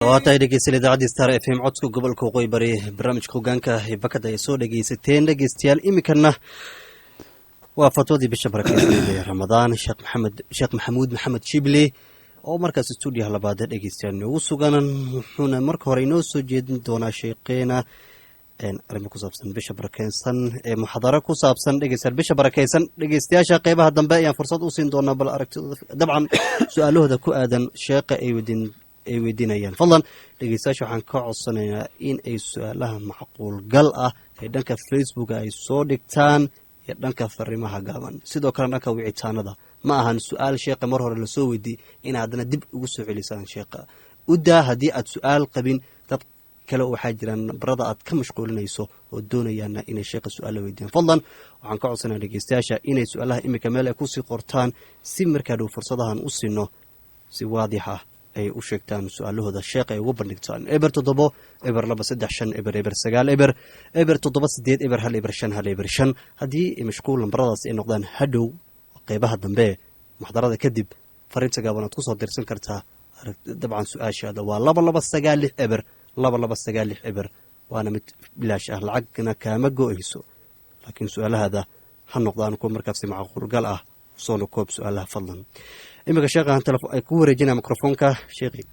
waata dhegeystayaal idaacadda Star FM codka gobolka Waqooyi Bari barnaamijka hogaanka bakada ay soo dhageysateen dhegeystayaal imikana waa fatwadii bisha barakeysan ee Ramadaan Sheekh Maxamuud Maxamed Shibli oo markaas stuudiyaha labaad dhegeystayaal noogu sugan wuxuuna marka hore inoo soo jeedin doonaa sheeqeena arrimo ku saabsan bisha barakeysan ee muxaadaro ku saabsan dhegeystayaal bisha barakeysan dhegeystayaasha qeybaha dambe ayaan fursad u siin doonaa bal aragtidooda dabcan su'aalahooda ku aadan sheeqa ay weydiinayaan fadlan dhegeystayaasha waxaan ka codsanaynaa in ay su'aalaha macquul gal ah ee dhanka Facebook ay soo dhigtaan iyo dhanka fariimaha gaaban sidoo kale dhanka wicitaanada ma ahan su'aal sheeqa mar hore la soo weydiiyay in haddana dib ugu soo celisaan sheeqa u daa haddii aad su'aal qabin dad kale waxaa jiraan barada aad ka mashquulinayso oo doonayaana inay sheeqa su'aalo weydiiyaan fadlan waxaan ka codsanaynaa dhegeystayaasha inay su'aalaha imika meel ay kusii qortaan si markaa dhow fursadahan u siino si waadix ah ay u sheegtaan su'aalahooda sheeqa ay ugu bandhigtaan eber 7 eber 2 3 5 eber 9 eber 7 8 eber 1 eber 5 1 eber 5 haddii mashquul lambaradaas ay noqdaan hadhow qeybaha dambe muxadarada kadib fariinta gaaban aad ku soo dirsan kartaa dabcan su'aashaada waa 229 eber 229 eber waana mid bilaash ah lacagna kaama go'ayso laakiin su'aalahaada ha noqdaan kuwa markaas macquul gal ah soo koob su'aalaha fadlan imika sheekhan telefoon ay ku wareejinaa mikrofoonka sheekhi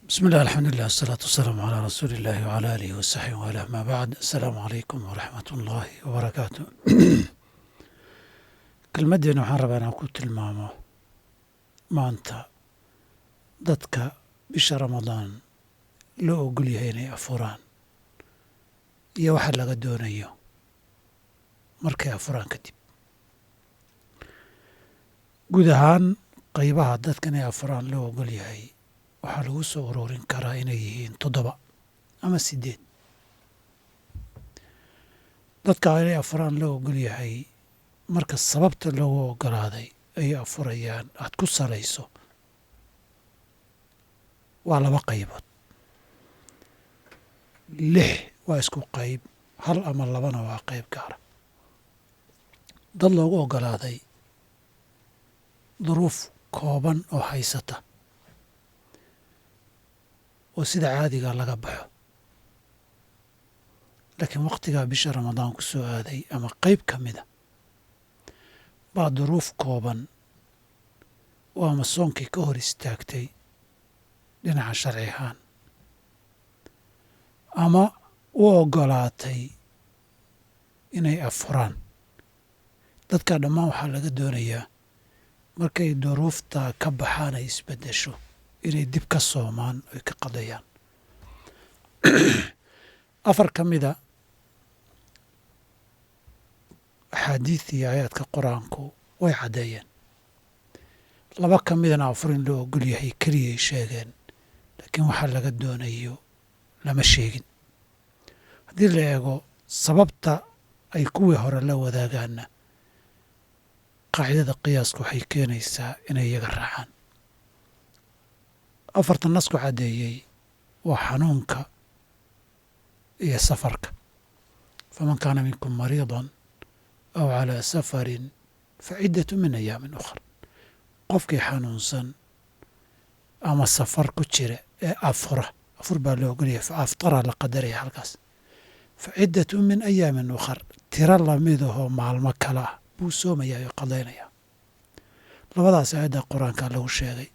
بسم الله الحمد لله والصلاة والسلام على رسول الله وعلى آله وصحبه وعلى ما بعد السلام عليكم ورحمة الله وبركاته كلمدين waxaan rabaa inaan ku tilmaamo maanta dadka bisha Ramadaan loo ogol yahay inay afuraan iyo waxa laga doonayo markay afuraan kadib guud ahaan qaybaha dadka inay afuraan loo ogol yahay waxaa lagu soo ururin karaa inay yihiin 7 ama 8 dadka inay afuraan loo ogol yahay marka sababta loogu ogolaaday ay afurayaan aad ku salayso waa 2 qaybood 6 waa isku qayb 1 ama 2na waa qayb gaara dad loogu ogolaaday duruuf kooban oo haysata oo sida caadiga laga baxo laakiin waqtiga bisha Ramadaan ku soo aaday ama qayb kamida baa duruuf kooban oo ama soonkii ka hor istaagtay dhinaca sharci ahaan ama u ogolaatay inay afuraan dadka dhammaan waxaa laga doonayaa markay duruufta ka baxaan ay isbedesho inay dib ka soomaan ay ka qadayaan 4 kamida axaadiis iyo aayaadka qur-aanku way caddeeyeen 2 kamidana afurin loo ogol yahay keliyay sheegeen laakiin waxaa laga doonayo lama sheegin haddii la eego sababta ay kuwii hore la wadaagaanna qaacidada qiyaasku waxay keenaysaa inay iyaga raacaan 4 nasku caddeeyey waa xanuunka iyo safarka faman kaana minkum mariidan aw calaa safarin faciddatu min ayaamin ukhar qofkii xanuunsan ama safar ku jira ee afur baa loo ogolyahay fa aftara la qadaraya halkaas faciddatu min ayaamin ukhar tiro lamidahoo maalmo kale ah buu soomayaa oo qadaynayaa 2daas aayadda qur-aanka lagu sheegay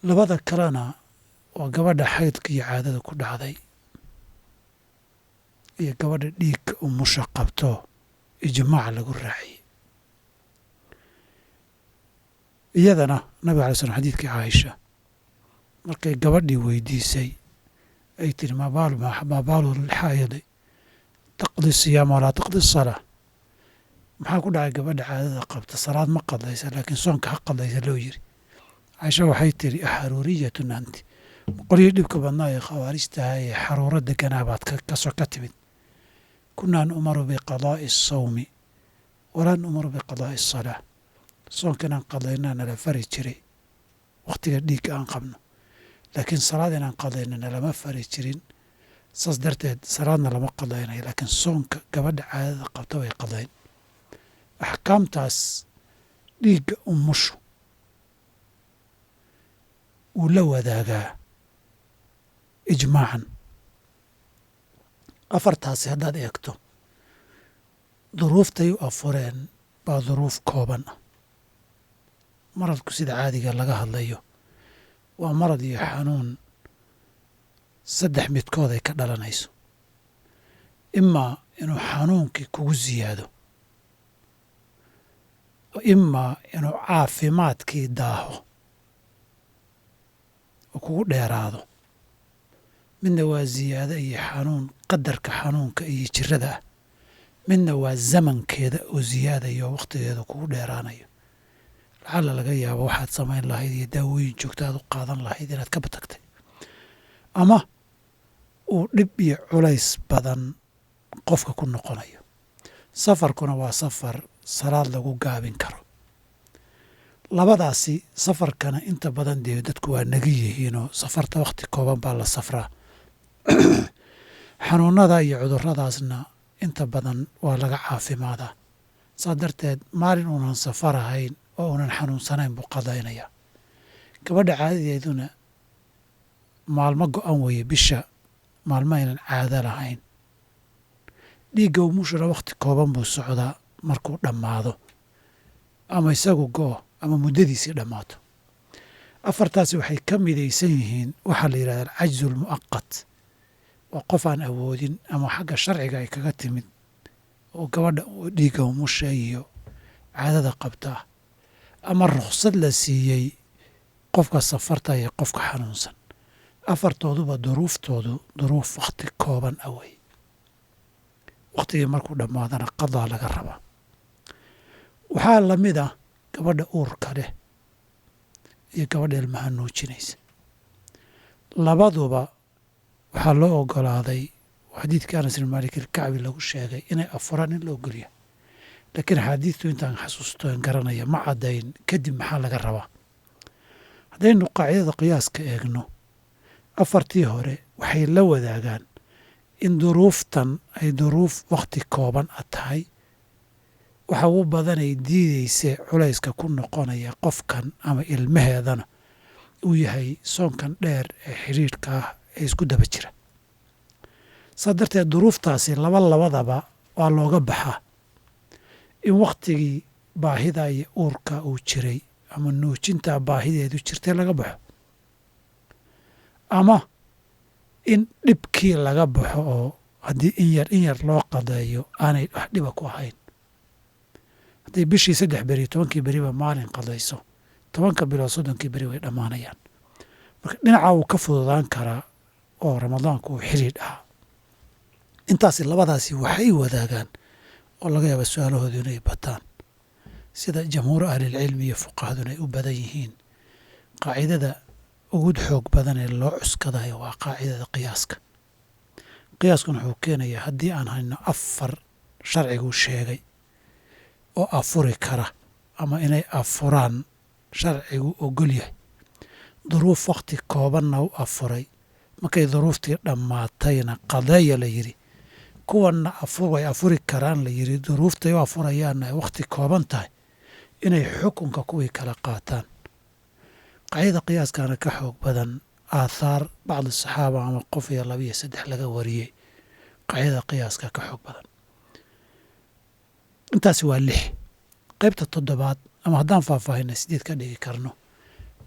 2 kalena waa gabadha xaydka iyo caadada ku dhacday iyo gabadha dhiigga umusha qabto ijmaac lagu raaciyey iyadana nabiga alay slam xadiidkii caaisha markay gabadhii weydiisay ay tiri maa baalu lxaayidi taqdi siyaama walaa taqdi salaa maxaa ku dhacay gabadha caadada qabta salaad ma qadlaysa laakiin soonka ha qadlaysa loo yiri caaisha waxay tiri axaruuriyatun anti qolyii dhibka badnaa ee khawaarijtaha ee xaruuro deganaa baad ka timid kunaa nu'maru biqadaa'i asawmi walaa nu'maru biqadaa'i asalaa soonka inaan qadlaynaa nala fari jiray wakhtiga dhiigga aan qabno laakiin salaad inaan qadlaynana lama fari jirin saas darteed salaadna lama qadlaynayo laakiin soonka gabadha caadada qabta way qadlayn axkaamtaas dhiigga umushu uu la wadaagaa ijmaacan. afartaasi haddaad eegto duruuftay u afureen baa duruuf kooban ah. maradku sida caadiga laga hadlayo waa marad iyo xanuun saddex midkood ay ka dhalanayso. imaa inuu xanuunkii kugu siyaado, imaa inuu caafimaadkii daaho oo kugu dheeraado. midna waa ziyaado iyo xanuun, qadarka xanuunka iyo jirada ah. midna waa zamankeeda oo ziyaadayo oo wakhtigeeda kugu dheeraanayo. lacalla laga yaabo waxaad samayn lahayd iyo daawooyin joogta aad u qaadan lahayd inaad ka batagtay, ama uu dhib iyo culays badan qofka ku noqonayo. safarkuna waa safar salaad lagu gaabin karo. labadaasi safarkana inta badan dee dadku waa naga yihiinoo safarta wakhti kooban baa la safraa. xanuunada iyo cuduradaasna inta badan waa laga caafimaadaa. saa darteed maalin uunan safar ahayn oo uunan xanuunsanayn buu qadaynayaa. gabadha caadadeeduna maalmo go-an weeye bisha, maalmo aynan caado lahayn. dhiigga umushuna wakhti kooban buu socdaa markuu dhammaado, ama isagu go-o ama muddadiisii dhammaato. afartaasi waxay ka midaysan yihiin waxaa la yidhahda alcajzu almu'aqat. waa qof aan awoodin ama xagga sharciga ay kaga timid oo gabadha dhiigga umusha iyo caadada qabtaa, ama ruksad la siiyey qofka safarta iyo qofka xanuunsan. afartooduba duruuftoodu duruuf wakhti kooban awey. wakhtigii markuu dhammaadana qadaa laga rabaa. waxaa la mid ah gabadha uurka leh iyo gabadha ilmaha nuujinaysa. labaduba waxaa loo ogolaaday xadiidkii anas ibn maalik ilkacbi lagu sheegay inay afuraan in la ogolya. laakiin axaadiidtu intaan xasuusto en garanaya ma caddayn kadib maxaa laga rabaa. haddaynu qaacidada qiyaaska eegno, afartii hore waxay la wadaagaan in duruuftan ay duruuf wakhti kooban a tahay. waxa ugu badanay diidaysee culayska ku noqonaya qofkan ama ilmaheedana uu yahay soonkan dheer ee xidhiidhka ah ee isku daba jira. saa darteed duruuftaasi labadaba waa looga baxaa. in wakhtigii baahida iyo uurka uu jiray ama nuujintaa baahideedu jirtay laga baxo, ama in dhibkii laga baxo oo haddii in yar loo qadeeyo aanay wax dhiba ku ahayn. hadday bishii 3 beri 10 beriba maalin qadayso, 10 bilood 30 beri way dhammaanayaan. marka dhinaca uu ka fududaan karaa oo ramadaanku uu xidhiidh ahaa. intaasi labadaasi waxay wadaagaan oo laga yaaba su-aalahoodu inay bataan, sida jamhuuru ahlilcilmi iyo fuqahaduna ay u badan yihiin. qaacidada ugu xoog badan ee loo cuskadayo waa qaacidada qiyaaska. qiyaaskuna wuxuu keenayaa haddii aan hayno 4 sharciguu sheegay oo afuri kara ama inay afuraan sharcigu ogol yahay, duruuf wakhti koobanna u afuray, markay duruuftii dhammaatayna qadeeya la yidhi, kuwanna way afuri karaan la yidhi, duruuftay u afurayaanna ay wakhti kooban tahay, inay xukunka kuwii kala qaataan. qaacidada qiyaaskana ka xoog badan aathaar bacdi saxaaba ama qof iyo 2 iyo 3 laga wariyey. qaacidada qiyaaska ka xoog badan. intaasi waa 6. qaybta 7 ama haddaan faahfaahina 8 ka dhigi karno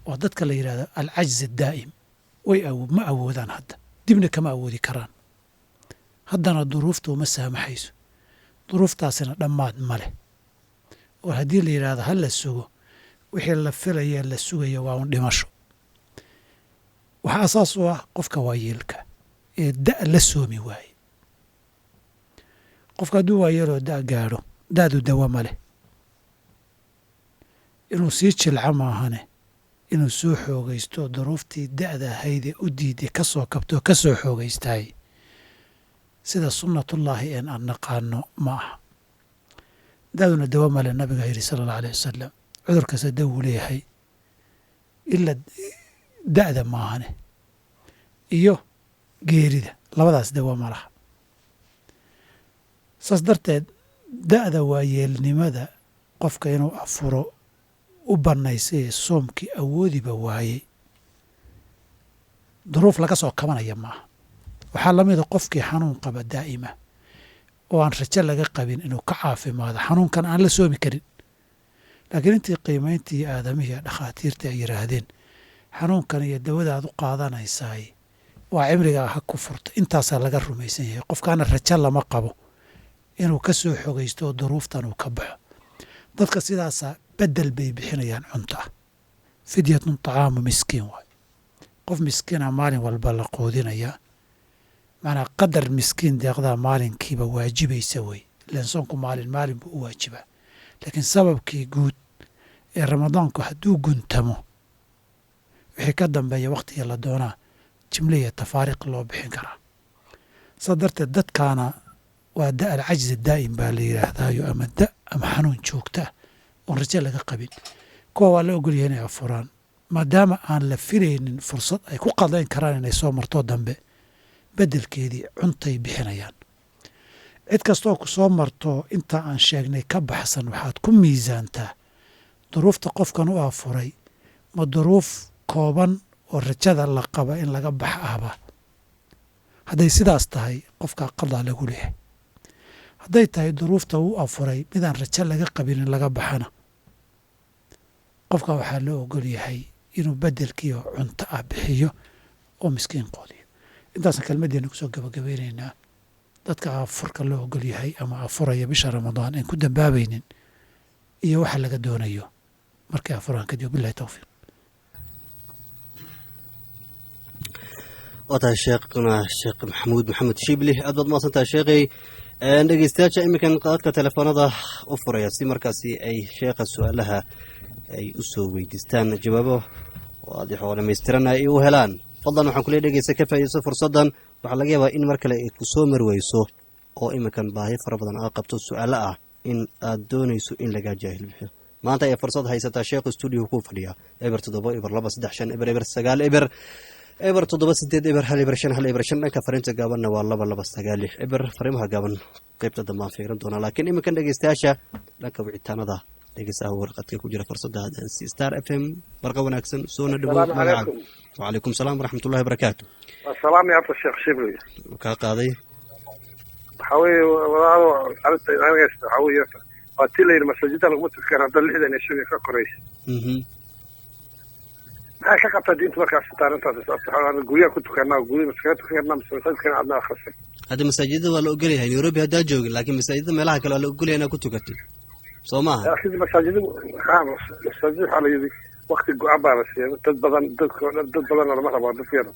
waa dadka la yidhahdo alcajz daa'im. ma awoodaan hadda, dibna kama awoodi karaan. haddana duruuftu uma saamaxayso. duruuftaasina dhammaad ma leh. oo haddii la yidhaahdo ha la sugo, wixii la filaya la sugayo waa un dhimasho. waxaa asaas u ah qofka waayeelka ee da' la soomi waaye. qofka hadduu waayeeloo da' gaadho, da'du dawa ma leh. inuu sii jilca maahane inuu soo xoogaysto duruuftii da'da ahaydee u diiday ka soo kabtoo ka soo xoogaystaay sida sunnatullaahi een aan naqaano ma aha. da'duna dawa male. nabiga yidhi sala allahu aleyh wasalam cudurkasta dawuu leeyahay ila da'da maahane iyo geerida, labadaas dawa ma laha. saas darteed da'da waayeelnimada qofka inuu afuro u bannaysay soomkii awoodiba waayey duruuf laga soo kabanaya maaha waxaa la mida qofkii xanuun qaba daa'ima oo aan rajo laga qabin inuu ka caafimaado xanuunkan aan la soomi karin laakiin intii qiimayntii aadamihii iyo dhakhaatiirtii ay yidhaahdeen xanuunkan iyo dawada aad u qaadanaysaay waa cimrigaa ha ku furta intaasaa laga rumaysan yahay qofkaana rajo lama qabo inuu ka soo xogaysto oo duruuftan uu ka baxo dadka sidaasaa bedel bay bixinayaan cunto ah fidyatun طacaamu miskiin waay qof miskiina maalin walba la qoodinayaa macnaa qadar miskiin deeqdaa maalinkiiba waajibaysa wey ilaan soonku maalin buu u waajibaa laakiin sababkii guud ee ramadaanku hadduu guntamo wixii ka dambeeya wakhtiga la doonaa jimle iyo tafaariiq loo bixin karaa saa darteed dadkaana waa da alcajzi daa'im baa la yidhaahdaayo ama da ama xanuun joogta ah oon rajo laga qabin kuwa waa la ogolyahay inay afuraan maadaama aan la filaynin fursad ay ku qadayn karaan inay soo martoo dambe beddelkeedii cuntay bixinayaan cid kastooo ku soo marto intaa aan sheegnay ka baxsan waxaad ku miisaantaa duruufta qofkan u afuray ma duruuf kooban oo rajada la qaba in laga bax ahba hadday sidaas tahay qofkaa qadaa lagu leehay hadday tahay duruufta uu afuray midaan rajo laga qabin in laga baxana qofka waxaa loo ogol yahay inuu beddelkiio cunto ah bixiyo oo miskiin qoodiyo intaasaan kelmaddeena kusoo gabagabeynaynaa dadka afurka loo ogol yahay ama afuraya bisha ramadaan aan ku dambaabaynin iyo waxa laga doonayo markay afuraan kadib bilahi towfiiq waa tahay sheekhna sheekh maxamuud maxamed shibli aad baad mahadsan tahay sheekhay dhegeystayaasha iminkan qadadka telefoonada u furaya si markaasi ay sheekha su-aalaha ay u soo weydiistaan jawaabo waadix oo dhamaystiran ay u helaan fadlan waxaan kule dhegeysta ka faa'iidayso fursaddan waxaa laga yaabaa in mar kale ay ku soo marweyso oo iminkan baahi fara badan aad qabto su-aalo ah in aad doonayso in lagaa jaahil bixiyo maanta ayaa fursad haysataa sheekhu stuudiyohu kuu fadhiya eber 7 eber 2 3 5 eber 9 eber 7 eber 1 eber 5 1 eber 5 dhanka fariinta gaabanna waa 2296 eber fariimaha gaaban qaybta dambe aan fiirin doonaa laakiin iminkan dhegeystayaasha dhanka wicitaanada dhegeystaha warqadka ku jira fursadda star FM barqa wanaagsan soona dhawow magacaaga وعليكم السلام ورحمة الله وبركاته السلام يا الشيخ شبلي كقاضي حوي والله عرفت انا حوي قلت لي المساجد اللي قلت كان هذا اللي انا شويه كقريش ما شقت دينت marka ستارنت هذا غوريا كنت كان غوري مسكت كان مسجد كان عندنا خاصه هذا مساجد ولا اوغليها نيروبي هدا جوج لكن مساجد meelaha kale wala اوغليها inaa ku tukato Soomaa اخي مساجد خامس مساجد على يدي وقت الجعبة بس dad badan lama rabo dad yar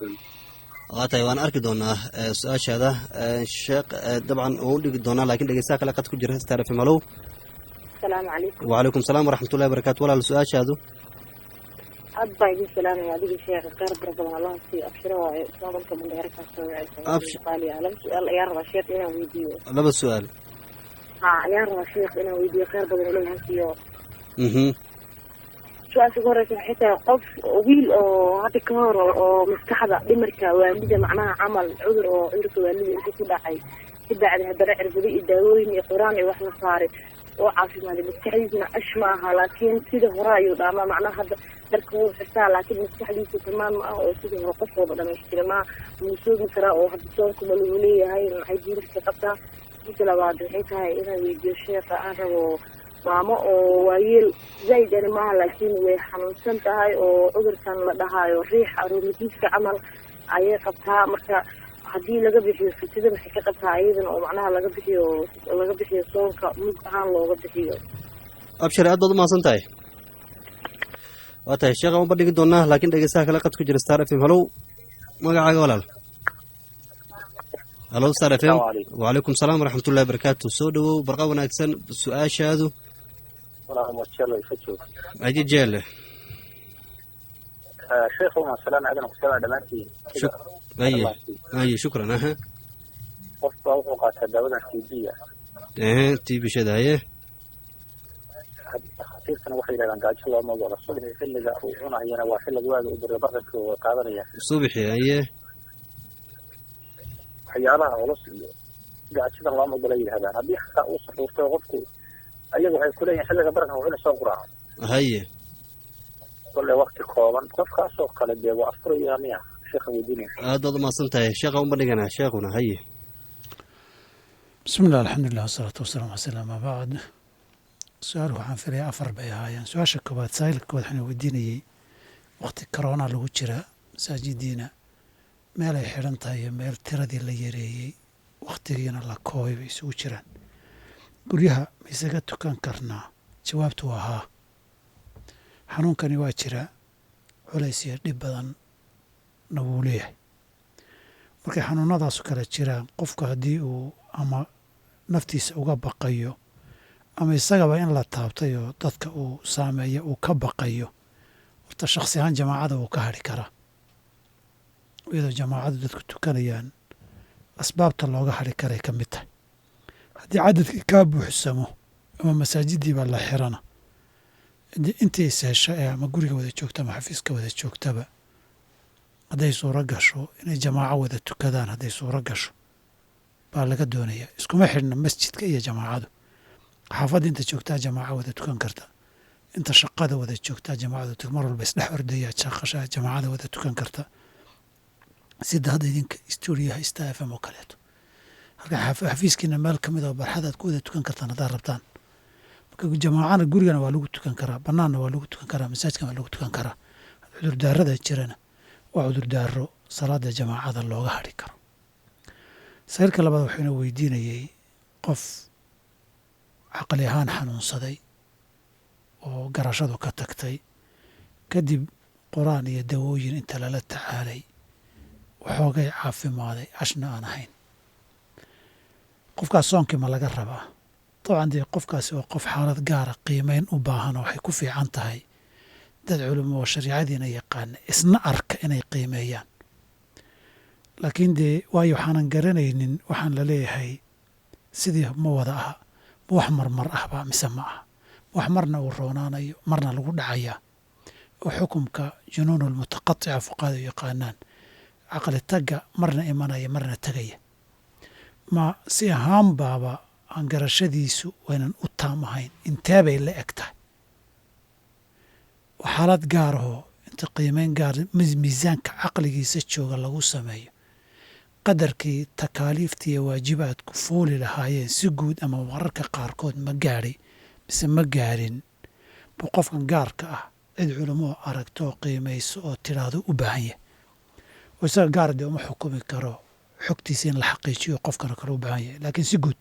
waatay waan arki doonaa su'aashaada sheekh dabcan oo dhigi doonaa laakiin dhageystaha kale qad ku jira star FM alow السلام عليكم وعليكم السلام ورحمة الله وبركاته ولا su'aashaadu أبا السلام عليكم شيخ خير ربنا الله في أبشر وصابك من غيرك قال يا لم سؤال يا رب شيخ أنا ويديو laba su'aal يا رب شيخ أنا ويديو خير ربنا الله فيه سؤال صغير حتى قف ويل أو هذا كهر أو مستحضر دمرك والدة معناها عمل عذر أو عندك والدة أنت كده عاي كده على هذا الرجل الدواوين قرآن وإحنا صار وعافي مالي مستحيلنا أشمعها لكن كده هراي وده معناها هذا دركوا حتى لكن مستحيل تمام أو كده وقف وده مش كده ما مسوق مثلا أو حد صوركم الأولية هاي عايزين كتبتها مثل بعد الحين هاي إذا فيديو شيخ أنا maamo oo waayeel zayd ah ma laakiin way xanuunsan tahay oo cudurkan la dhahayo riix aroomadiiska camal ayay qabtaa marka hadii laga bixiyo fitida waxay ka qabtaa ayadan oo macnaha laga bixiyo soonka mid ahaan looga bixiyo abshir aad baad u mahadsan tahay waatay sheekha ma dhigi doonaa laakiin dhegeystaha kale qad ku jira star FM halow magacaaga walaal halow star FM وعليكم السلام ورحمة الله وبركاته soo dhawow barqa wanaagsan su'aashaadu أجي جيله شيخ السلام عليكم السلام دمانتي أي شكرا أها وفق وقت دولة تيبية تي بشداية خطير كان وحيد عن قاعد الله موضوع رسول في اللي هنا هنا واحد الجواد وبر برك وقادرية صبحي أيه حيالها ولص قاعد كذا الله موضوع هذا هذه حتى أوصل وفق ayagu waxay ku leeyihiin xilliga baraka waa in soo quraaco haye walla waqti kooban qofkaas oo kale dee waa afur iyo miya sheekha weydiinaya. aad baad umahadsan tahay sheekha uma dhigana sheekhuna haye. bismi illah alxamdulilah wasalaatu wasalaam ala sala amaa bacd. su-aal waxaan filaya 4 bay ahaayeen. su-aasha koowaad saa'ilka koowaad waxaan weydiinayey waqti corona lagu jira masaajidiina meel ay xidhan tahay iyo meel tiradii la yareeyey waqtigiina la koobay bay isugu jiraan. guryaha ma isaga tukan karnaa? jawaabtu waa haa. xanuunkani waa jira, culays iyo dhib badanna wuu leeyahay. markay xanuunadaasu kala jiraan qofku haddii uu ama naftiisa uga baqayo ama isagaba in la taabtay oo dadka uu saameeyo uu ka baqayo, horta shakhsi ahaan jamaacada wuu ka hadhi karaa. iyadoo jamaacadu dadku tukanayaan asbaabta looga hadhi karay ka mid tahay. haddii cadadkii kaa buuxsamo ama masaajidiiba la xirana, intii is hesha ee ama guriga wada joogta ama xafiiska wada joogtaba hadday suuro gasho inay jamaaco wada tukadaan, hadday suuro gasho baa laga doonaya. iskuma xidhna masjidka iyo jamaacadu. xaafadda inta joogtaa jamaaco wada tukan karta, inta shaqada wada joogtaa jamaacada mar walba isdhex ordaya shaqashaa jamaacada wada tukan karta. sida hadda idinka stuudiyaha Star FM oo kaleeto, halka xafiiskiina meel ka mid oo barxadaad ku wada tukan kartaan haddaad rabtaan. marka jamaacana gurigana waa lagu tukan karaa, bannaanna waa lagu tukan karaa, masaajidkana waa lagu tukan karaa. cudurdaarada jirana waa cudurdaaro salaada jamaacada looga hadhi karo. saa'ilka labaad waxayna weydiinayey qof caqli ahaan xanuunsaday oo garashadu ka tagtay, kadib quraan iyo dawooyin inta lala tacaalay waxoogay caafimaaday, ashna aan ahayn. qofkaas soonkii ma laga rabaa? dabcan dee qofkaasi waa qof xaalad gaara qiimeyn u baahan oo waxay ku fiican tahay dad culimo oo shariicadiina yaqaana isna arka inay qiimeeyaan. laakiin dee waayo waxaanan garanaynin waxaan la leeyahay sidii ma wada aha, ma wax marmar ahba mise ma aha, wax marna uu roonaanayo marna lagu dhacayaa, oo xukumka junuunul mutaqatica fuqaada u yaqaanaan, caqli tagga marna imanaya marna tegaya. ma si ahaan baaba aan garashadiisu waynan u taam ahayn, intee bay la eg tahay? waa xaalad gaar ahoo inta qiimeyn gaar miisaanka caqligiisa jooga lagu sameeyo, qadarkii takaaliifta iyo waajibaadku fuuli lahaayeen si guud ama mararka qaarkood ma gaadhay mise ma gaadhin, buu qofkan gaarka ah cid culimo aragto oo qiimayso oo tidhaahdo u baahan yahay. oo isaga gaar dee uma xukumi karo xogtiisa in la xaqiijiyo qofkana kale u baahan yahay. laakiin si guud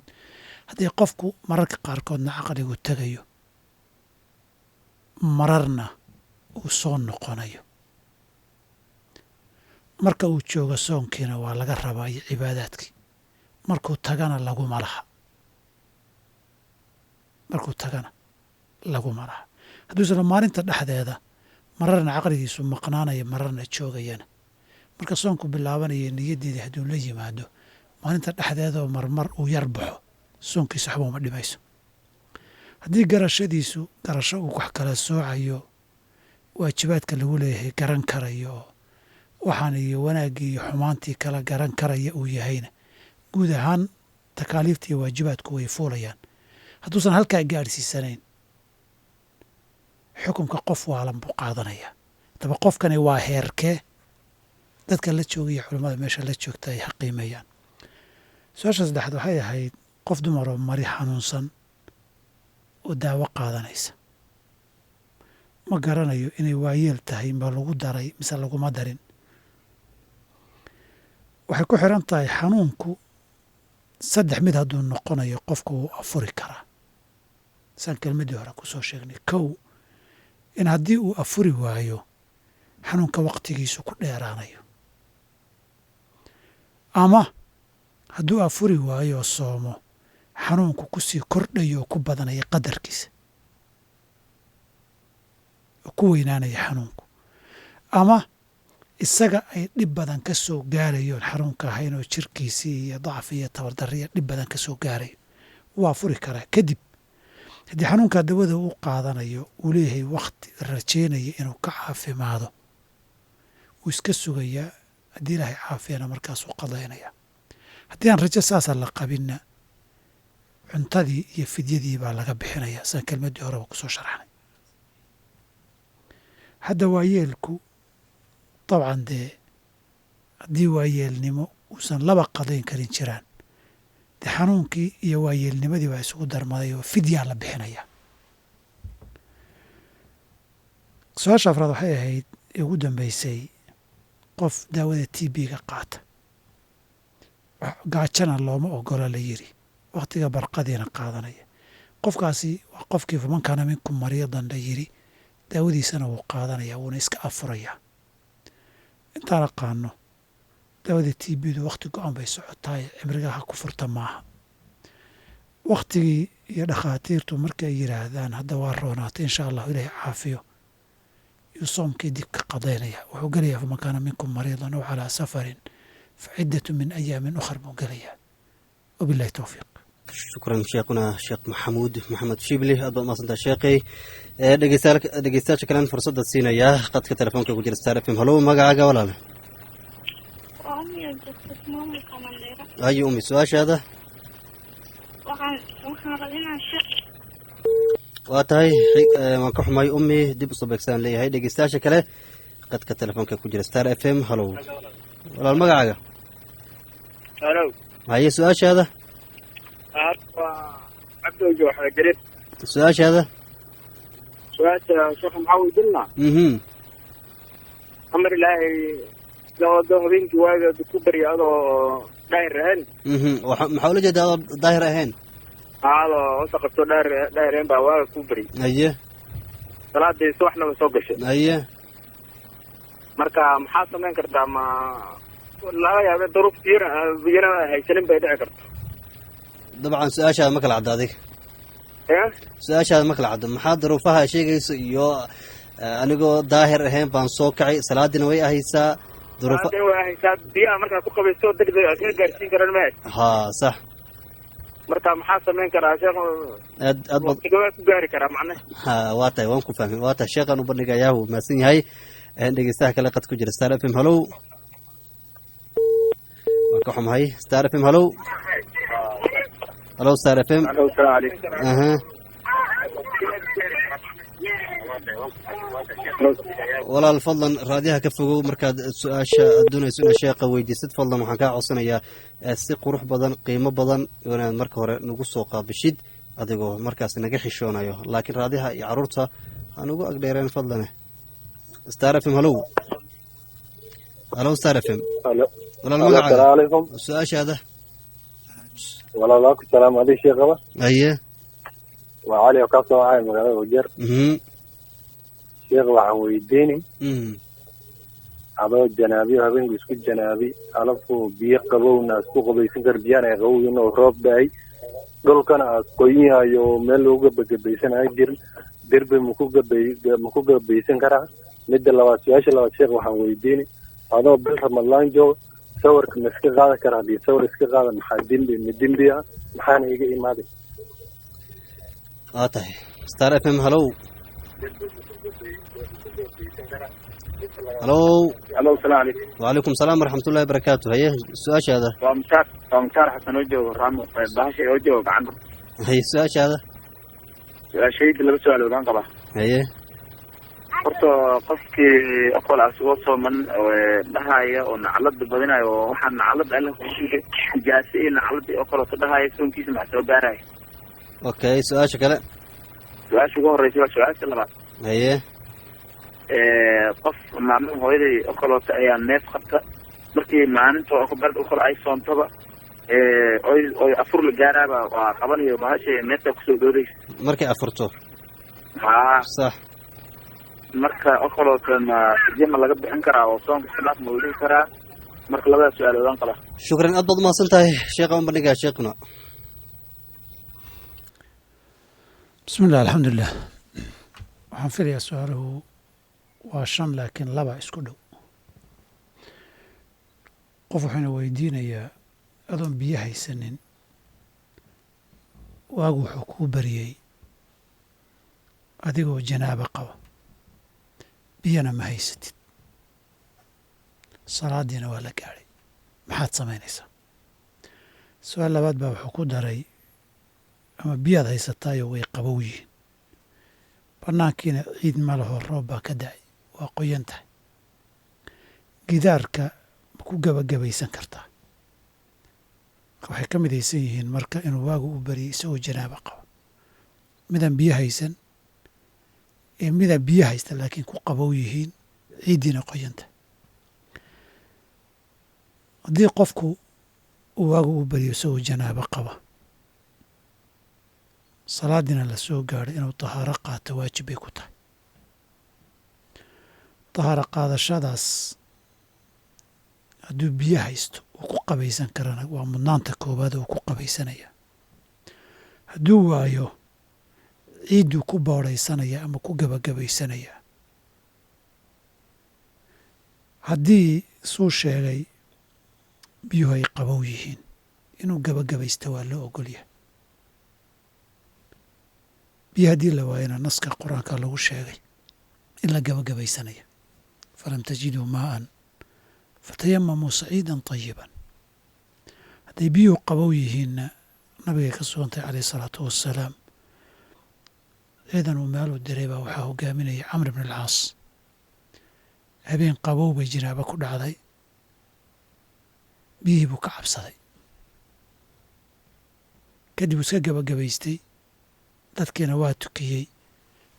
haddii qofku mararka qaarkoodna caqligu tegayo, mararna uu soo noqonayo, marka uu joogo soonkiina waa laga rabaa iyo cibaadaadkii, markuu tagana laguma laha. hadduu isla maalinta dhexdeeda mararna caqligiisu maqnaanaya mararna joogayana, marka soonku bilaabanaya niyaddeedii hadduu la yimaado maalinta dhexdeedaoo marmar uu yar baxo, soonkiisa waxba uma dhimayso. haddii garashadiisu garasho uu wax kala soocayo, waajibaadka lagu leeyahay garan karayo, waxaan iyo wanaaggii iyo xumaantii kala garan karaya uu yahayna, guud ahaan takaaliifta iyo waajibaadku way fuulayaan. hadduusan halkaa gaadhsiisanayn, xukunka qof waalan buu qaadanayaa. daba qofkani waa heerkee dadka la joogaya culimmada meesha la joogta ay xaqiimeeyaan. su-aasha saddexaad waxay ahayd qof dumaroo mari xanuunsan oo daawo qaadanaysa, ma garanayo inay waayeel tahay ma lagu daray mise laguma darin. waxay ku xiran tahay xanuunku 3 mid hadduu noqonayo qofku wuu afuri karaa. saan kelmaddii hore ku soo sheegnay, 1 in haddii uu afuri waayo xanuunka waqtigiisu ku dheeraanayo, ama hadduu afuri waayo oo soomo xanuunku ku sii kordhayo oo ku badanaya qadarkiisa oo ku weynaanaya xanuunku, ama isaga ay dhib badan ka soo gaarayoon xanuunka ahayn oo jirkiisii iyo dacfi iyo tabardarriya dhib badan ka soo gaarayo, waa furi karaa. kadib haddii xanuunkaa dawada u qaadanayo uu leeyahay wakhti rajaynaya inuu ka caafimaado, wuu iska sugayaa. haddii ilaahay caafiyana markaasuu qadaynaya. haddii aan rajo saasa la qabinna cuntadii iyo fidyadii baa laga bixinaya, saan kelmaddii horeba ku soo sharaxnay. hadda waayeelku dabcan dee haddii waayeelnimo uusan laba qadayn karin jiraan dee xanuunkii iyo waayeelnimadii baa isugu darmaday oo fidyaa la bixinaya. su-aasha afraad waxay ahayd ee ugu dambeysay qof daawada t b-ga qaata gaajana looma ogola la yiri wakhtiga barqadiina qaadanaya. qofkaasi waa qofkii faman kaana minkum mariidan la yiri daawadiisana wuu qaadanaya wuuna iska afurayaa. intaan aqaano daawada t b-du wakhti go-an bay socotaay cimriga ha ku furta maaha. wakhtigii iyo dhakhaatiirtu markii ay yidhaahdaan hadda waa roonaatay insha allahu ilaahi caafiyo yuu soomkii dib ka qadaynaya. wuxuu gelayaa faman kaana minkum mariidan aw calaa safarin fa ciddatu min ayaamin ukhar buu gelayaa. wabillahi towfiiq. shukran sheekhuna sheekh maxamuud maxamed shibli aad baad umahadsantaha sheekhay. dhegeystayaasha kalen fursadda siinayaa qadka telefoonka ku jira star f m. halow magacaaga walaale. haye umi su-aashaada. waa tahay waan ka xumay umi dib usoo beegsaan leeyahay. dhegeystayaasha kale qadka telefoonka ku jira star f m. halow walaal magacaaga. halo haye su-aashaada. cabdoojo waxaa jirin su-aashaada. su-aasha sheekh maxaa weydiinaa amar ilaahay lawado habeenkii waaga ku barya adoo daahir ahayn maxaa ula jeeda adoo daahir ahayn adoo wasa qabto daahir ahayn baa waaga ku bari haye salaadii subaxnaba soo gashay haye marka maxaa samayn kartaa ma laga yaaba duruuf biyana haysanin bay dhici karto dabcan su-aashaada ma kala cadda adig su-aashaada ma kala caddo maxaa daruufaha sheegayso iyo anigoo daahir ahayn baan soo kacay salaadiina way ahaysaa way ahaysaa biyaha markaa ku qabayso degdeg aad ka gaarsiin karan ma ha sax marka maxaa samayn karaa sheekh aad ku gaari karaa macne ha waa tahay waan ku fahmay waa tahay sheekhan u bandhigayaa wuu mahadsan yahay dhegeystaha kale qad ku jira star f m. halow waan ka xumahay star f m. halow halo star f m. walaal fadlan raadiyaha ka fogow markaad su-aasha aad doonayso inaad sheeqa weydiisid fadlan waxaan kaa codsanayaa si qurux badan qiimo badan inaad marka hore nagu soo qaabishid adigoo markaas naga xishoonayo laakiin raadiyaha iyo caruurta ha nagu agdheereen fadlane. star f m. halow halo star f m. walaal magacaaga su-aashaada. walaalku salaam aday sheekaba haye waa cali oo ka soo ahay magaalada wajeer sheekh waxaan weydiini adoo janaabiyo habeenku isku janaabi alafu biyo qabowna isku qabaysan kar biyaan ay qabowin oo roob da-ay dhulkana aad qoyinhayo meel loogu gabagabaysanayo jirin derbi maku gabaysan karaa. midda labaad su-aasha labaad sheekh waxaan weydiini adoo bil ramadaan jooga sawirka ma iska qaadan kara haddii sawir iska qaada maxaa dembi ah maxaana iga imaaday. waa tahay star f m. halow halow halo salaam calaykum. wacalaykum salaam waraxmatullahi wabarakaatu. haye su-aashaada. waa musaar xasan oo joogo raamo bahasha oo joogo gacanta. haye su-aashaada. su-aashayda laba su-aal ogaan qaba. haye horta qofkii aqool asagoo sooman dhahaya oo naclada badinayo oo waxaa naclada alla kusiiday ijaasa iyo naclada oo kaleeto dhahaya soonkiisa maxa soo gaaraya. okay su-aasha kale. su-aasha ugu horeysa waa su-aasha labaad. haye qof maalin hooyaday oo kaleeto ayaa neef qabta markii maalinta bard oo kale ay soontaba oy afur la gaaraaba waa qabanayo bahasha neefta kusoo dhooreysa markay afurto. ha sax marka oo kaleeto ma laga bixin karaa oo soonka iskalaaf ma weli karaa. marka labada su-aal ogaan qaba. shukran aad baad umahadsan tahay sheekha un bandhigaa sheekhuna. bismi illah alxamdulilah. waxaan filayaa su-aaluhu waa 5 laakiin 2 isku dhow. qof wuxuuna weydiinayaa adoon biyo haysanin waagu wuxuu kuu bariyey adigoo janaabo qaba biyana ma haysatid salaadiina waa la gaadhay maxaad samaynaysaa. su-aal labaad baa wuxuu ku daray ama biyaad haysataayo way qabow yihiin bannaankiina ciid ma laho roob baa ka da-ay waa qoyan tahay gidaarka ku gebagabaysan kartaa. waxay ka midaysan yihiin marka inuu waagu u bariyay isagoo janaaba qabo, midaan biyo haysan ee midaan biyo haysta laakiin ku qabow yihiin, ciiddiina qoyanta. haddii qofku uu waagu u bariyo isagoo janaabo qaba, salaadiina la soo gaadhay, inuu tahaaro qaato waajib bay ku tahay. tahaaro qaadashadaas hadduu biyo haysto uu ku qabaysan karana waa mudnaanta koowaad uu ku qabaysanaya. hadduu waayo ciidduu ku boodhaysanaya ama ku gebagabaysanaya. haddii suu sheegay biyuhu ay qabow yihiin, inuu gebagabaysta waa loo ogolyahay. biyo haddii la waayana naska qur-aanka lagu sheegay in la gebagabaysanaya. falam tajiduu maa'an fatayamamuu saciidan طayiban. hadday biyuhu qabow yihiinna nabigay ka sugantay calayh isalaatu wassalaam, ciidan uu meel u diray baa waxaa hogaaminaya camr ibn alcaas. habeen qabow bay janaabo ku dhacday, biyihii buu ka cabsaday, kadib uu iska gebagabaystay, dadkiina waa tukiyey.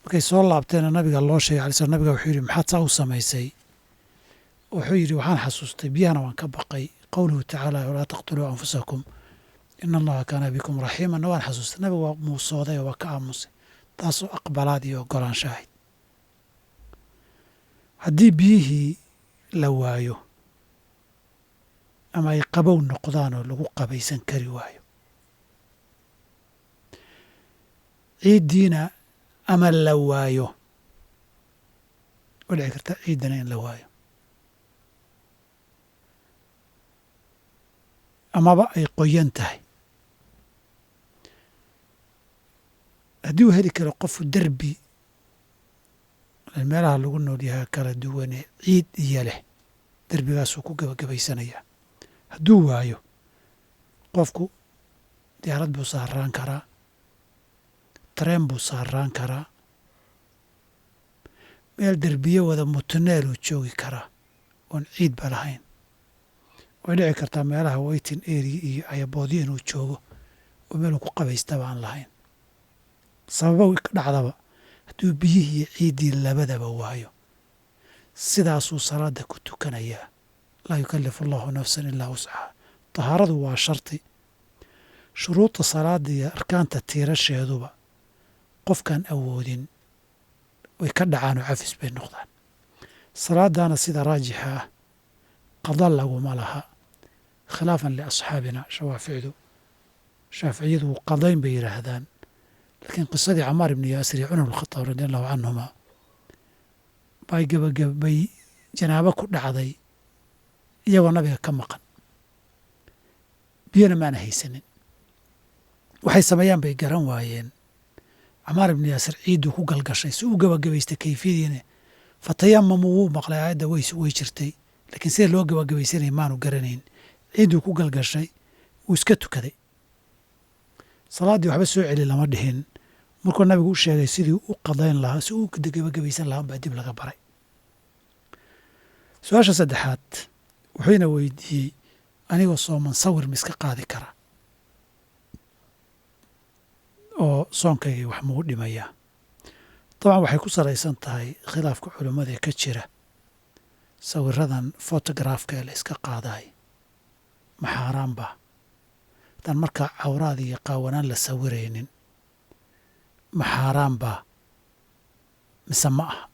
markay soo laabteena nabiga loo sheegay alay slam, nabiga wuxuu yidhi maxaad saa u samaysay? wuxuu yidhi waxaan xasuustay biyahana waan ka baqay, qowluhu tacaala walaa taqtuluu anfusakum ina allaha kaana bikum raxiimanna waan xasuustay. nabiga waa muusooday oo waa ka aamusay, taasoo aqbalaad iyo ogolaansho ahayd. haddii biyihii la waayo ama ay qabow noqdaan oo lagu qabaysan kari waayo, ciiddiina ama la waayo, oo dhici karta ciiddana in la waayo, amaba ay qoyan tahay. haddii uu heli karo qofu derbi meelaha lagu nool yahaa kala duwane ciid iyo leh, derbigaasuu ku gebagabaysanayaa. hadduu waayo, qofku diyaarad buu saaraan karaa, tareen buu saaraan karaa, meel derbiye wada mutuneeluu joogi karaa oon ciidba lahayn. way dhici kartaa meelaha waiting area iyo ayaboodyo inuu joogo oo meeluu ku qabaystaba aan lahayn. sababa ka dhacdaba hadduu biyihii iyo ciiddii labadaba waayo, sidaasuu salaada ku tukanayaa. laa yukallifu allahu nafsan ilaa wuscaha. tahaaradu waa shardi. shuruudda salaada iyo arkaanta tiirasheeduba qofkaan awoodin way ka dhacaan oo cafis bay noqdaan. salaadaana sida raajixa ah qada laguma laha, khilaafan liasxaabina shaaficiyadu qadayn bay yidhaahdaan. laakiin qisadii camaar ibni yaasir iyo cumar bnkhadaab radi allahu canhuma bay janaabo ku dhacday iyagoo nabiga ka maqan, biyona maana haysanin. waxay sameeyaan bay garan waayeen. camaar ibni yaasir ciidduu ku galgashay si uu gebagabaystay kayfiyadiina fatayamamu wuu maqlay aayadda way jirtay, laakiin sida loo gebagabaysanaya maanu garanayn. ciidduu ku galgashay wuu iska tukaday. salaaddii waxba soo celi lama dhihin. markuu nabigu u sheegay sidii u qadayn lahaa, si uu gebagabaysan lahaa baa dib laga baray. su-aasha saddexaad wuxuuna weydiiyey, anigoo sooman sawir ma iska qaadi karaa oo soonkaygii wax muu dhimayaa? dabcan waxay ku salaysan tahay khilaafka culummada ee ka jira sawiradan fotograafka ee la iska qaadaay ma xaaraan baa? haddaan markaa cawraad iyo qaawanaan la sawiraynin ma xaaraan baa mise ma aha?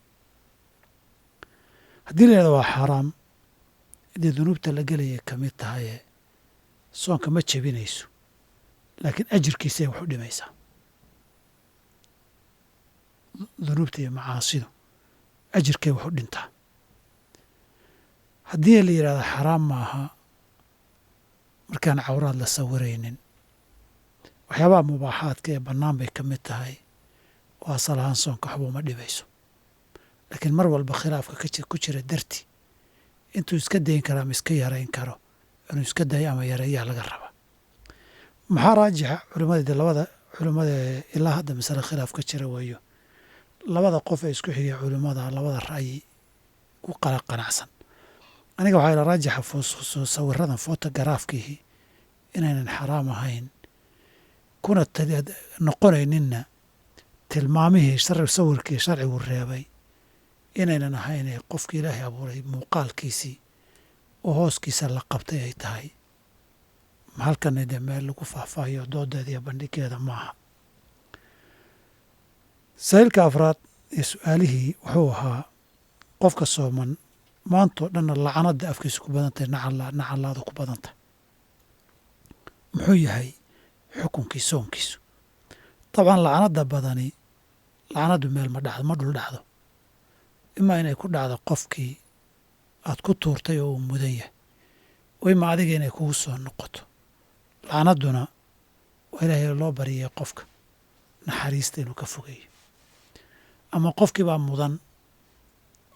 haddii la yidhahdo waa xaaraam, dee dunuubta la gelaya ka mid tahayee soonka ma jebinayso, laakiin ajirkiisay wax u dhimaysaa. dunuubta iyo macaasidu ajirkay wax u dhintaa. haddii la yidhahdo xaraam maaha markaan cawraad la sawiraynin, waxyaabaha mubaaxaadka ee bannaan bay ka mid tahay, oo asal ahaan soonka waxba uma dhibayso. laakiin mar walba khilaafka ku jira darti intuu iska dayn karo ama iska yarayn karo, inuu iska dayo ama yareeyaa laga raba. maxaa raajixa labada culimmada ilaa hadda masale khilaaf ka jira weeyo, labada qof ee isku xigay culimmada labada ra'yi ku qala qanacsan. aniga waxaa ila raajixa sawiradan photogaraafkiihi inaynan xaraam ahayn kuna noqonayninna tilmaamihii sawirkii sharcigu reebay inaynan ahayn ee qofkii ilaahay abuuray muuqaalkiisii oo hooskiisa la qabtay ay tahay halkana dee meel lagu faahfaahiyo doodeeda iyo bandhigeeda maaha. saa'ilka afraad ee su-aalihii wuxuu ahaa qofka sooman maantoo dhanna lacanada afkiisu ku badan tahay nacalaadu ku badan tahay muxuu yahay xukunkii soonkiisu? dabcan lacanada badani lacanadu meel ma dhul dhacdo, imaa inay ku dhacdo qofkii aad ku tuurtay oo uu mudan yahay, oo ima adiga inay kugu soo noqoto. lacanaduna waa ilaahay loo bariyay qofka naxariista inuu ka fogeeyo, ama qofkii baa mudan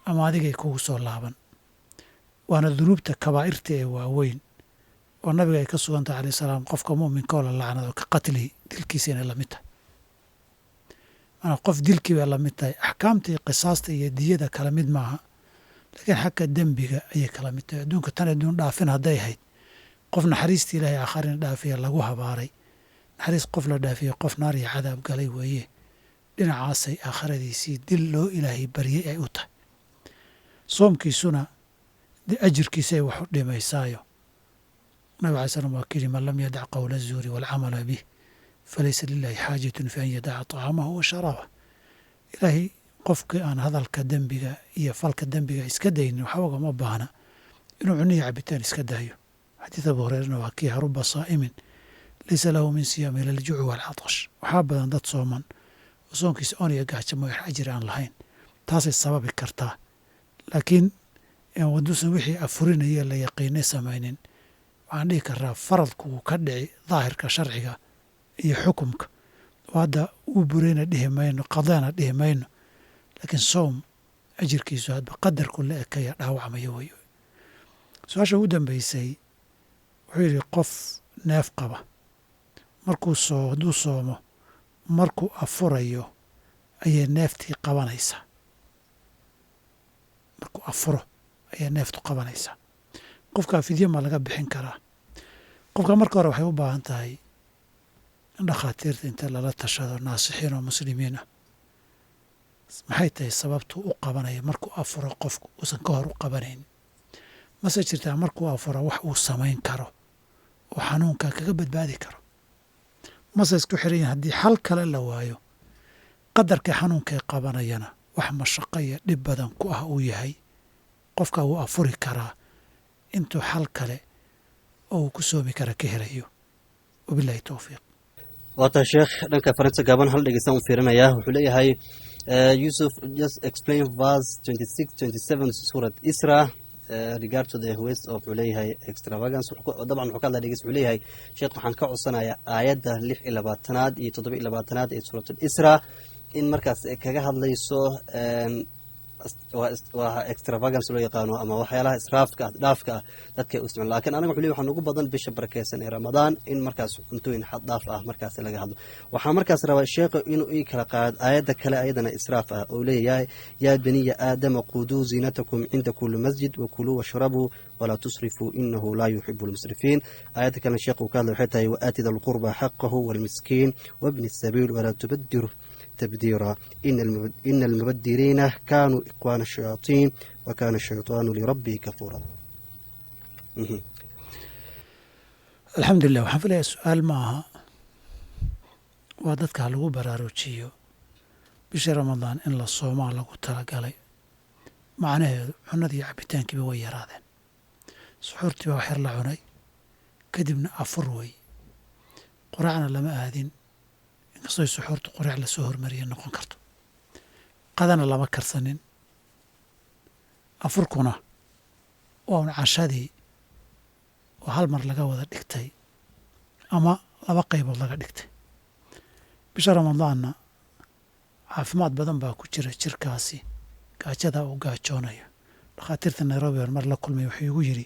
ama adigay kugu soo laaban. waana dunuubta kabaa'irta ee waaweyn oo nabiga ay ka sugan tahay alayh salaam qofka mu'minka oo la lacnado ka qatlihi dilkiisa inay la mid tahay. maana qof dilkii bay la mid tahay. axkaamtii qisaasta iyo diyada kala mid maaha, laakiin xagga dembiga ayay kala mid tahay. adduunka tan adduun dhaafin hadday ahayd qof naxariistii ilaahay aakharina dhaafiya lagu habaaray, naxariis qof la dhaafiya qof naar iyo cadaab galay weeye. dhinacaasay aakhiradiisii dil loo ilaahay baryey ay u tahay. soomkiisuna dee ajirkiisa ay wax u dhimaysaayo. nabig alay slam waa kuyidhi man lam yadac qowla azuuri waalcamala bih falaysa lilahi xaajatun fi an yadaca طacaamahu wa sharaabah. ilaahay qofkii aan hadalka dembiga iyo falka dembiga iska daynin waxba ugama baahna inuu cuniya cabitaan iska daayo. xadiid abu hureyrana waa kii haruba saa'imin laysa lahu min siyaami ila aljuuci waalcatash. waxaa badan dad sooman oo soonkiisa oon iyo gaajo mooy wax ajir aan lahayn. taasay sababi kartaa, laakiin waduusan wixii afurinaya la yaqiinay samaynin waxaan dhihi karaa faradku wuu ka dhici daahirka sharciga iyo xukumka oo hadda uu burayna dhihi mayno, qadana dhihi mayno, laakiin soom ajirkiisu hadba qadarku la ekaya dhaawacmaya wey. su-aasha ugu dambeysay wuxuu yidhi qof neef qaba hadduu soomo markuu afurayo ayay neeftii qabanaysaa. markuu afuro ayaa neeftu qabanaysaa. qofkaa fidyo ma laga bixin karaa? qofka marka hore waxay u baahan tahay in dhakhaatiirta inta lala tashado naasixiin oo muslimiin ah maxay tahay sababtuu u qabanaya markuu afuro qofku uusan ka hor u qabanayn. mase jirtaa markuu afuro wax uu samayn karo oo xanuunka kaga badbaadi karo? mase isku xiran yahin haddii xal kale la waayo qadarkii xanuunkay qabanayana wax mashaqo iyo dhib badan ku ah uu yahay, qofka wuu afuri karaa intuu xal kale oo uu ku soomi kara ka helayo. wabillahi towfiiq. waata sheekh dhanka farinta gaaban hal dhegeysan u fiirinaya wuxuu leeyahay Yusuf just explain verse 26-27 surat Isra regard to the waste of wuxuu leeyahay extravagance. dabcan wuxuu ka hadlaa dhegeys wuxuu leeyahay sheekh waxaan ka codsanayaa aayadda 26 iyo 27 ee surat Isra in markaas kaga hadlayso waa extravagance loo yaqaano ama waxyaalaha israafka dhaafka dadka u isticmaal. laakiin anaga wuxuu leeyahay waxaan ugu badan bisha barakeysan ee Ramadaan in markaas cuntooyin xad dhaaf ah markaas laga hadlo. waxaan markaas rabaa sheekhu inuu ii kala qaado aayadda kale ayadana israaf ah oo leeyahay yaa baniya aadama quduu zinatakum cinda kulli masjid wa kuluu washrabuu walaa tusrifuu inahu laa yuxibu lmusrifiin. aayadda kale sheekhu ka hadlay waxay tahay waaatida alqurba xaqahu walmiskiin wabni sabiil walaa tubadiru تبديرا إن المبدرين كانوا إخوان الشياطين وكان الشيطان لربه كفورا. الحمد لله. waxaan filayaa su-aal maaha, waa dadka lagu baraarujiyo bisha ramadaan in la soomaa lagu talagalay. macnaheedu cunadii iyo cabitaankiiba way yaraadeen, suxuurtii baa waxyar la cunay, kadibna afur wey, quraacna lama aadin inkastoo suxuurta quraac lasoo hormariya noqon karto, qadana lama karsanin, afurkuna waa un cashadii oo hal mar laga wada dhigtay ama laba qaybood laga dhigtay. bisha ramadaanna caafimaad badan baa ku jira jirkaasi gaajada uu gaajoonayo. dhakhaatiirta Nairobi oo mar la kulmay wuxuu igu yidhi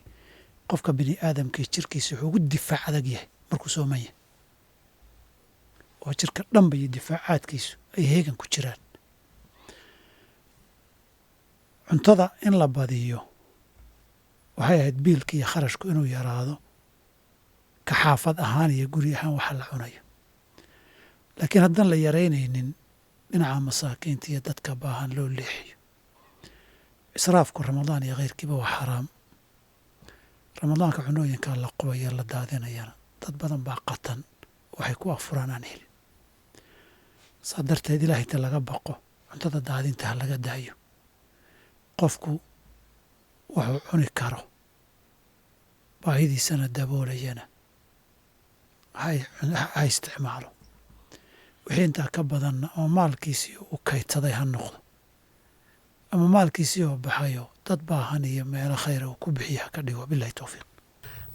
qofka bini aadamkii jirkiisa wuxuu ugu difaac adag yahay markuu sooman yahay, oo jirka dhanba iyo difaacaadkiisu ay heegan ku jiraan. cuntada in la badiyo waxay ahayd biilka iyo kharashku inuu yaraado ka xaafad ahaan iyo guri ahaan waxa la cunayo laakiin haddaan la yaraynaynin dhinaca masaakiinta iyo dadka baahan loo leexiyo israafku ramadaan iyo khayrkiiba waa xaraam ramadaanka cunooyinkaa la qubaya la daadinayana dad badan baa qatan waxay ku afuraan aan helin saa darteed ilaahay ta laga baqo cuntada daadinta ha laga daayo qofku wuxuu cuni karo baahidiisana daboolayana ha isticmaalo wixii intaa ka badanna ama maalkiisii u kaydsaday ha noqdo ama maalkiisii oo baxayo dad baahan iyo meelo khayra uu ku bixiya ha ka dhigo bilahi towfiiq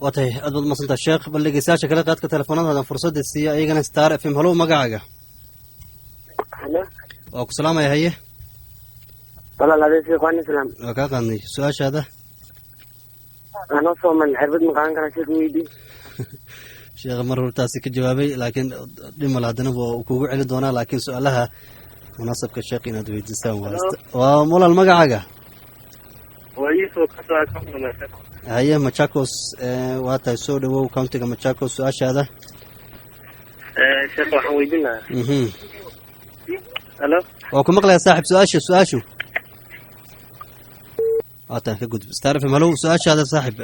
waa tahay aad baad masantaa sheekh bal dhegeystayaasha kale qaadka telefoonadaadan fursadda siiya iyagana star f m halow magacaaga waa ku salaamaya haye walaal adee sheekh waan islaam waa kaa qaadnay su-aashaada anoo sooman cirbad ma qaadan karaa sheekh weydii sheekha mar hortaasi ka jawaabay laakiin dhimal haddana waa kugu celin doonaa laakiin su-aalaha munaasabka sheekh inaad weydiisaan waa walaal magacaaga haye machakos waa tahay soo dhawow countiga machakos su-aashaada sheekh waxaan weydin lahaa halo waa ku maqlaya saaxib su-aashu waa tahay ka gudub star f m halow su-aashaada saaxib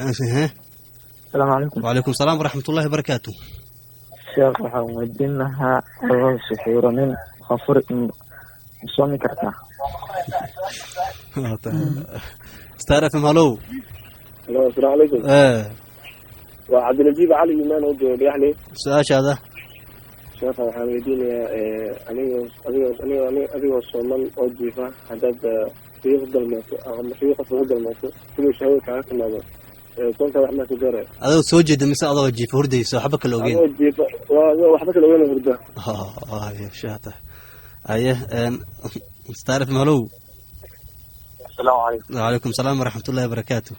السلام عليكم. وعليكم السلام ورحمة الله وبركاته. شيخ waxaan weydiin lahaa adoo suxuuranin khafur soomi kartaa star f m halow السلام عليكم. وعبد الجيب علي إيمان وجه يعني su-aashaada sheekha waxaan weydiinayaa adigoo sooman oo jiifa haddaad fiiq dalmayso ama fiiq qof ugu dalmayso siduu shahwada kaaga timaado soonka wax maa ku gaaraya adoo soo jeeda mise adoo jiifa hurdayso waxba kala ogeyn adoo jiifa waxba kala ogeyn hurda shaata aye star f m halow السلام عليكم. وعليكم السلام ورحمة الله وبركاته.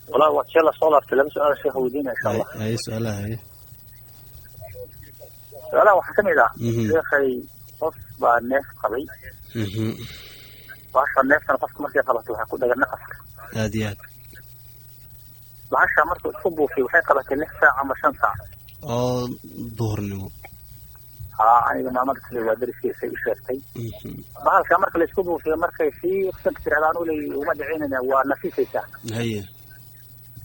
والله وقت شاء الله صلاة لم سؤال الشيخ ودينا إن شاء الله. أي سؤالها هي. سؤالها وحكم إذا شيخي قف بالناس قوي. وعشان الناس أنا قفت مركي خلاص وحكون ده نقص. هاديات. وعشان مركي تصبوا في وحي قبل الناس ساعة مشان ساعة. ظهر نمو. أنا ما عملت لي ودرس في شيء بعد كم مرة اللي يسكبوا في مرة في قسم كثير على نولي وما دعينا ونفيس ساعة. هي.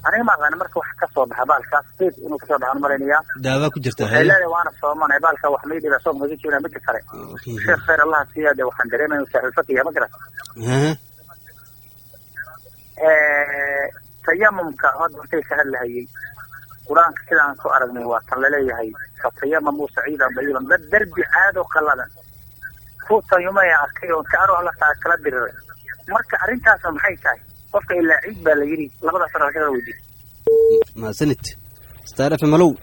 أنا مرة واحد كسر بحبال كاسبيت إنه كسر بحال مرينيا. دعوة كجرتها هي. لا وأنا صومان عبالك وحميدي بصوم مزيج ولا متكرر. شيخ خير الله سيادة وحندرينا وسهل فتية مقرأ. تيمم كهاد وقتي سهل هي. قرآن كذا عن سؤال من وصل لي هي. فتيمم سعيدا بيضا بالدرب عاد وقلدا. فوت يوم يا أخي وكأرو الله تعالى كلا بير. مرك أرنتها سمحي كاي. قفك إلا عيد بالجري. لقد أسرع كذا ودي. ما سنت. استعرف ملو.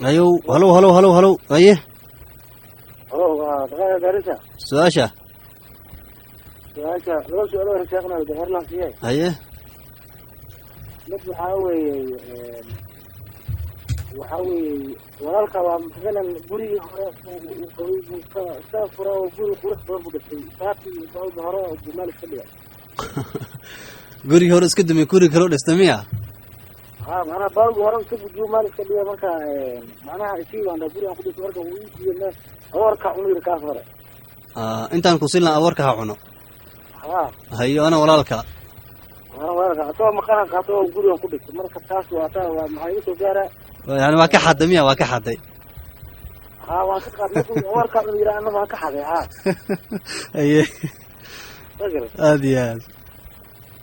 أيوه هلو أيه. هلو دارسة. سؤاشة. لو سؤال شيخنا ظهر لنا فيه. أيه. وحاوي walaalka waa مثلا guri hore ka furo guri qurux badan buu dhashay saati bawd hore oo jumaal iska dhiga guri hore iska dumay guri kale oo dhastamiya mana bawd hore iska jumaal iska dhiga marka macnaha isii waan guri aan ku dhashay marka uu isii awarka cunir ka hore intaan ku silna awarka ha cuno hayo ana walaalka atoo maqaran qaato guri aan ku dhashay marka taas waa maxay soo gaara يعني ما كحد مية ما كحد واكحد وركا من يرى أنا ما كحد أيه هذه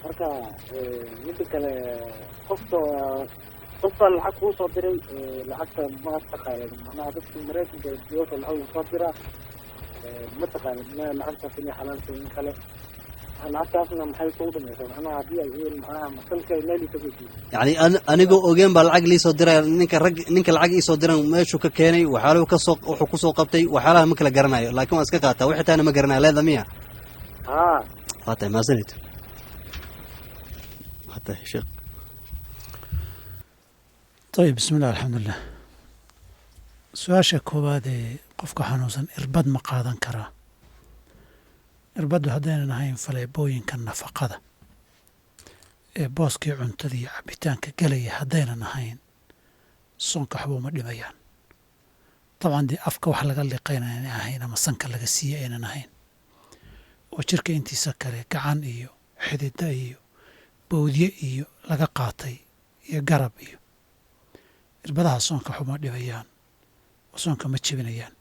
وركا يدك قصة الحق هو صدري لحتى ما استقال أنا بس مريت الجوات الحول صدرة ما استقال ما لحتى فيني حلال فيني خلاص أنا أصلا محل صودا مثلا أنا عادي أقول معاه مثلا كيلالي تبكي يعني أنا أوجين بالعقل يصدره نك العقل يصدره ما شو ككيني وحاله كسوق وحكوسه قبتي وحاله مكلا قرناي لكن ما أسكتها وحتى أنا ما قرناي لا ذمية حتى ما زلت حتى شق طيب بسم الله الحمد لله سؤال كوبادي قفك حنوسا إرباد مقادا كرا irbaddu haddaynan ahayn faleebooyinka nafaqada ee booskii cuntada iyo cabitaanka gelaya haddaynan ahayn soonka waxba uma dhimayaan. dabcan dee afka wax laga liqayna aynay ahayn ama sanka laga siiya aynan ahayn oo jirka intiisa kale gacan iyo xidida iyo bawdye iyo laga qaatay iyo garab iyo irbadaha soonka waxuma dhimayaan oo soonka ma jebinayaan.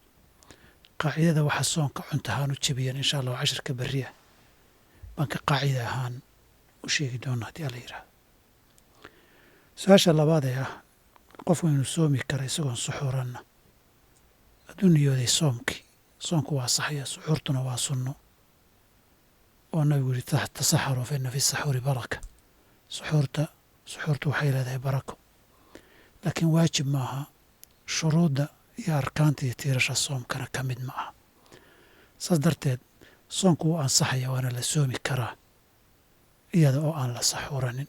qaacidada waxa soonka cunta ahaan u jebiyaan insha allah cashirka berriya baan ka qaacida ahaan u sheegi doona haddii alla yidhaahdo. su-aasha labaad ee ah qofku inuu soomi kara isagoon suxuuranna hadduu niyooday soonku waa saxaya, suxuurtuna waa sunno oo nabigu yihi tasaxaruu fa inna fi saxuuri baraka. suxuurtu waxay leedahay barako, laakiin waajib ma aha, shuruudda iyo arkaanta iyo tiirasha soomkana ka mid ma aha. saas darteed soonku wuu ansaxaya waana la soomi karaa iyada oo aan la saxuuranin.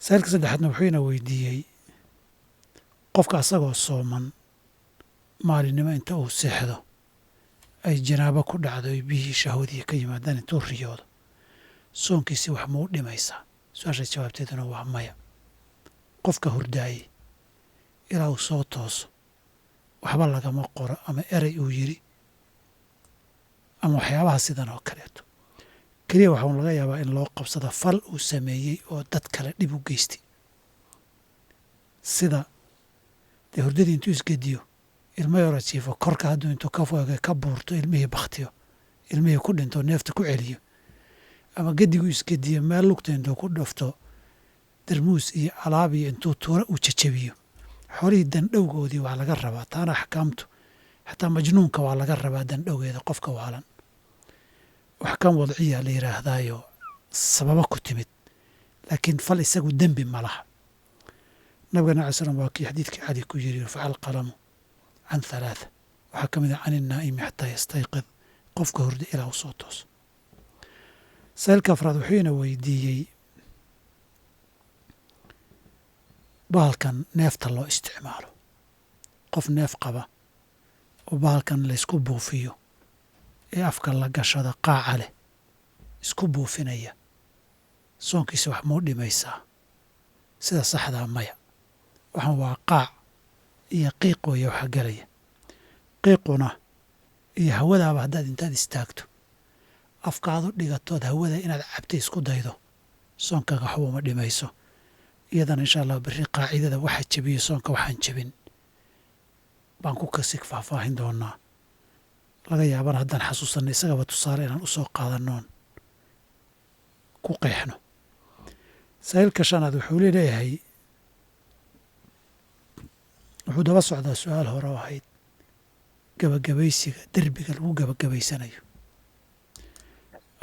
sa'ilka saddexaadna wuxuu ina weydiiyey qofka asagoo sooman maalinimo inta uu seexdo ay janaabo ku dhacdo ay biyihii shahwadii ka yimaadaan intuu riyoodo soonkiisi wax ma u dhimaysaa? su-aasha jawaabteeduna waa maya. qofka hurdaayey ilaa uu soo tooso waxba lagama qoro ama erey uu yidhi ama waxyaabaha sidan oo kaleeto. keliya waxaun laga yaabaa in loo qabsado fal uu sameeyey oo dad kale dhib u geystay, sida dee hurdadii intuu isgediyo ilmo yaro jiifo korka hadduu intuu ka buurto ilmihii bakhtiyo, ilmihii ku dhinto neefta ku celiyo, ama gedigu isgediyo meel lugta intuu ku dhafto darmuus iyo alaab iyo intuu tuura uu jajabiyo, xoolihii dandhowgoodii waa laga rabaa. taana axkaamtu xataa majnuunka waa laga rabaa dandhowgeeda qofka waalan. axkaam wadciya la yidhaahdaayo sababa ku timid, laakiin fal isagu dembi ma laha. nabigana alai slam waa kii xadiidkii cali ku yiri rafaca alqalamu can halaatha, waxaa ka mid ah can innaa'imi xataa yastayqid, qofka hurda ilaa u soo tooso. sa'ilka afraad wuxuu ina weydiiyey bahalkan neefta loo isticmaalo. qof neef qaba oo bahalkan laysku buufiyo ee afka la gashada qaaca leh isku buufinaya soonkiisa wax muu dhimaysaa? sida saxdaa maya. waxaan waa qaac iyo qiiq weeye waxa gelaya. qiiquna iyo hawadaaba haddaad intaad istaagto afkaadu dhigatood hawada inaad cabta isku daydo soonkaga waxba uma dhimayso. iyadana insha allah berri qaacidada waxa jebiyo soonka waxaan jebin baan ku kasig faahfaahin doonaa. laga yaabana haddaan xasuusanno isagaba tusaale inaan u soo qaadanoon ku qeexno. sa'ilka shanaad wuxuu leeyahay wuxuu daba socdaa su-aal hore oo ahayd gabagabaysiga derbiga lagu gabagabaysanayo.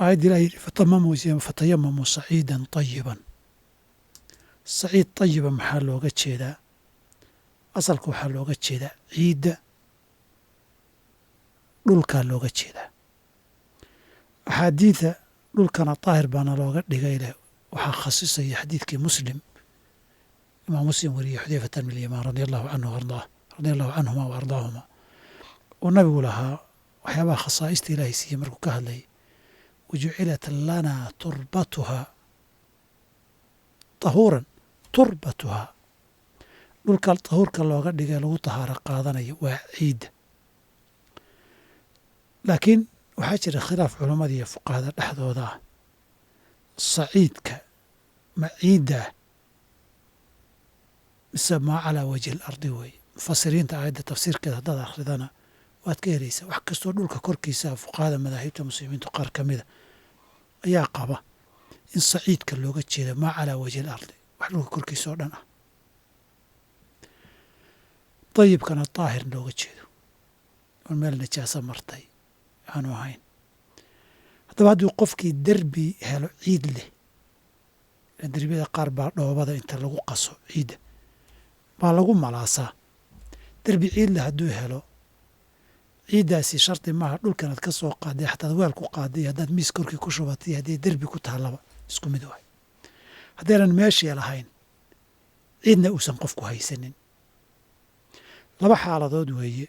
aayadda ilaah yidhi fatayamamuu saciidan tayiban. saciid tayiba maxaa looga jeedaa? asalka waxaa looga jeedaa ciidda dhulkaa looga jeedaa. axaadiida dhulkana daahir baana looga dhigay leh waxaa khasisaya xadiidkii muslim imaam muslim wariyey xudayfata bn lyamaan radia allahu canhuma wa ardaahuma uu nabigu lahaa waxyaabaha khasaa'ista ilaahay siiyey markuu ka hadlayay wajucilat lanaa turbatuhaa tahuuran, turbatuhaa dhulka tahuurka looga dhigay lagu tahaaro qaadanayo waa ciidda. laakiin waxaa jira khilaaf culammada iyo fuqahada dhexdooda ah saciidka ma ciidda ah mise maa calaa wajhi alardi weeye. mufasiriinta aayadda tafsiirkeeda haddaad akhridana waad ka helaysaa. wax kastoo dhulka korkiisa fuqahada madaahibta muslimiintu qaar ka mida ayaa qaba in saciidka looga jeedo maa calaa wajhi alardi, wax dhulka korkiisa oo dhan ah. dayibkana daahir looga jeedo oon meel najaaso martay aanu ahayn. haddaba hadduu qofkii derbi helo ciid leh, derbiyada qaar baa dhoobada inta lagu qaso ciidda baa lagu malaasaa. derbi ciid leh hadduu helo ciiddaasi shardi maaha dhulkan aad ka soo qaaday xataad weel ku qaaday haddaad miis korkii ku shubatay haddii derbi ku taallaba isku mid waay. haddaynan meeshii lahayn ciidna uusan qofku haysanin, laba xaaladood weeye.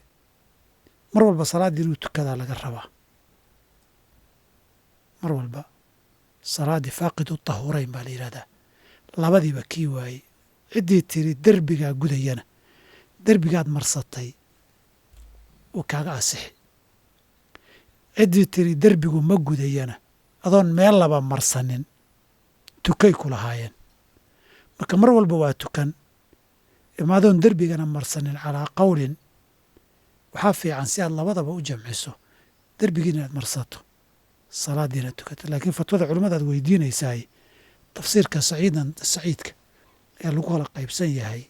mar walba salaaddii inuu tukadaa laga rabaa mar walba salaaddii faaqidu tahuurayn baa la yidhahdaa labadiiba kii waayey ciddii tiri derbigaa gudayana derbigaad marsatay wuu kaaga asixi ciddii tiri derbigu ma gudayana adoon meel laba marsanin tukay ku lahaayeen marka mar walba waa tukan imaadoon derbigana marsanin calaa qowlin waxaa fiican si aad labadaba u jamciso derbigii inaad marsato salaadiina tukato laakiin fatwada culimmada aad weydiinaysaay tafsiirka saciidka ee lagu kala qaybsan yahay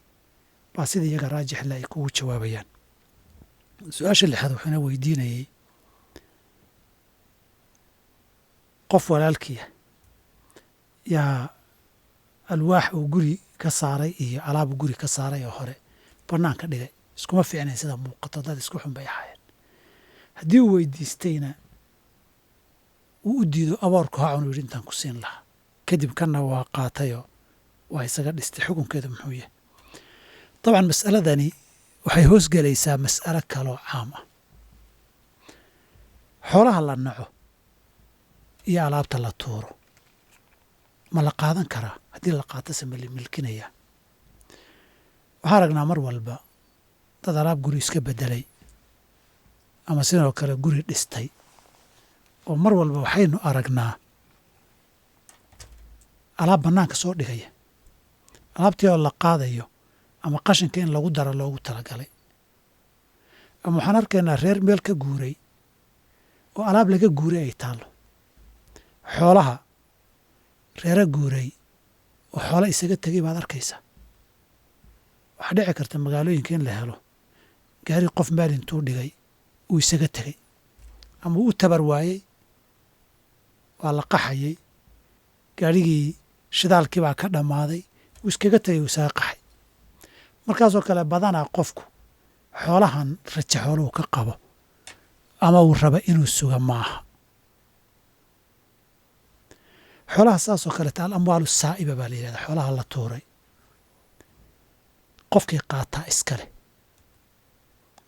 baa sida iyaga raajixle ay kugu jawaabayaan su-aasha lixaad wuxuuna weydiinayey qof walaalkiia yaa alwaax uu guri ka saaray iyo alaabu guri ka saaray oo hore bannaan ka dhigay iskuma fiicnayn sida muuqato dad isku xun bay ahaayeen haddii uu weydiistayna uu u diido aboorku ha cunu yidhi intaan ku siin lahaa kadib kanna waa qaatayoo waa isaga dhistay xukunkeedu muxuu yahay dabcan mas'aladani waxay hoosgelaysaa mas'alo kaloo caam ah xoolaha la naco iyo alaabta la tuuro ma la qaadan karaa haddii la qaatase ma la milkinayaa waxaa aragnaa mar walba dad alaab guri iska beddelay ama sidoo kale guri dhistay oo mar walba waxaynu aragnaa alaab bannaanka soo dhigaya alaabtii oo la qaadayo ama qashinka in lagu daro loogu talagalay ama waxaan arkaynaa reer meel ka guuray oo alaab laga guuray ay taallo xoolaha reera guuray oo xoolo isaga tegay baad arkaysaa waxaa dhici karta magaalooyinka in la helo gaari qof maalintuu dhigay uu isaga tegey ama uu u tabar waayey waa la qaxayey gaarhigii shidaalkii baa ka dhammaaday uu iskaga tegay uu isaga qaxay markaasoo kale badanaa qofku xoolahan raja xooluhu ka qabo ama uu raba inuu suga maaha xoolaha saasoo kaleta al amwaalu saa'iba baa la yidhahdaa xoolaha la tuuray qofkii qaataa iska leh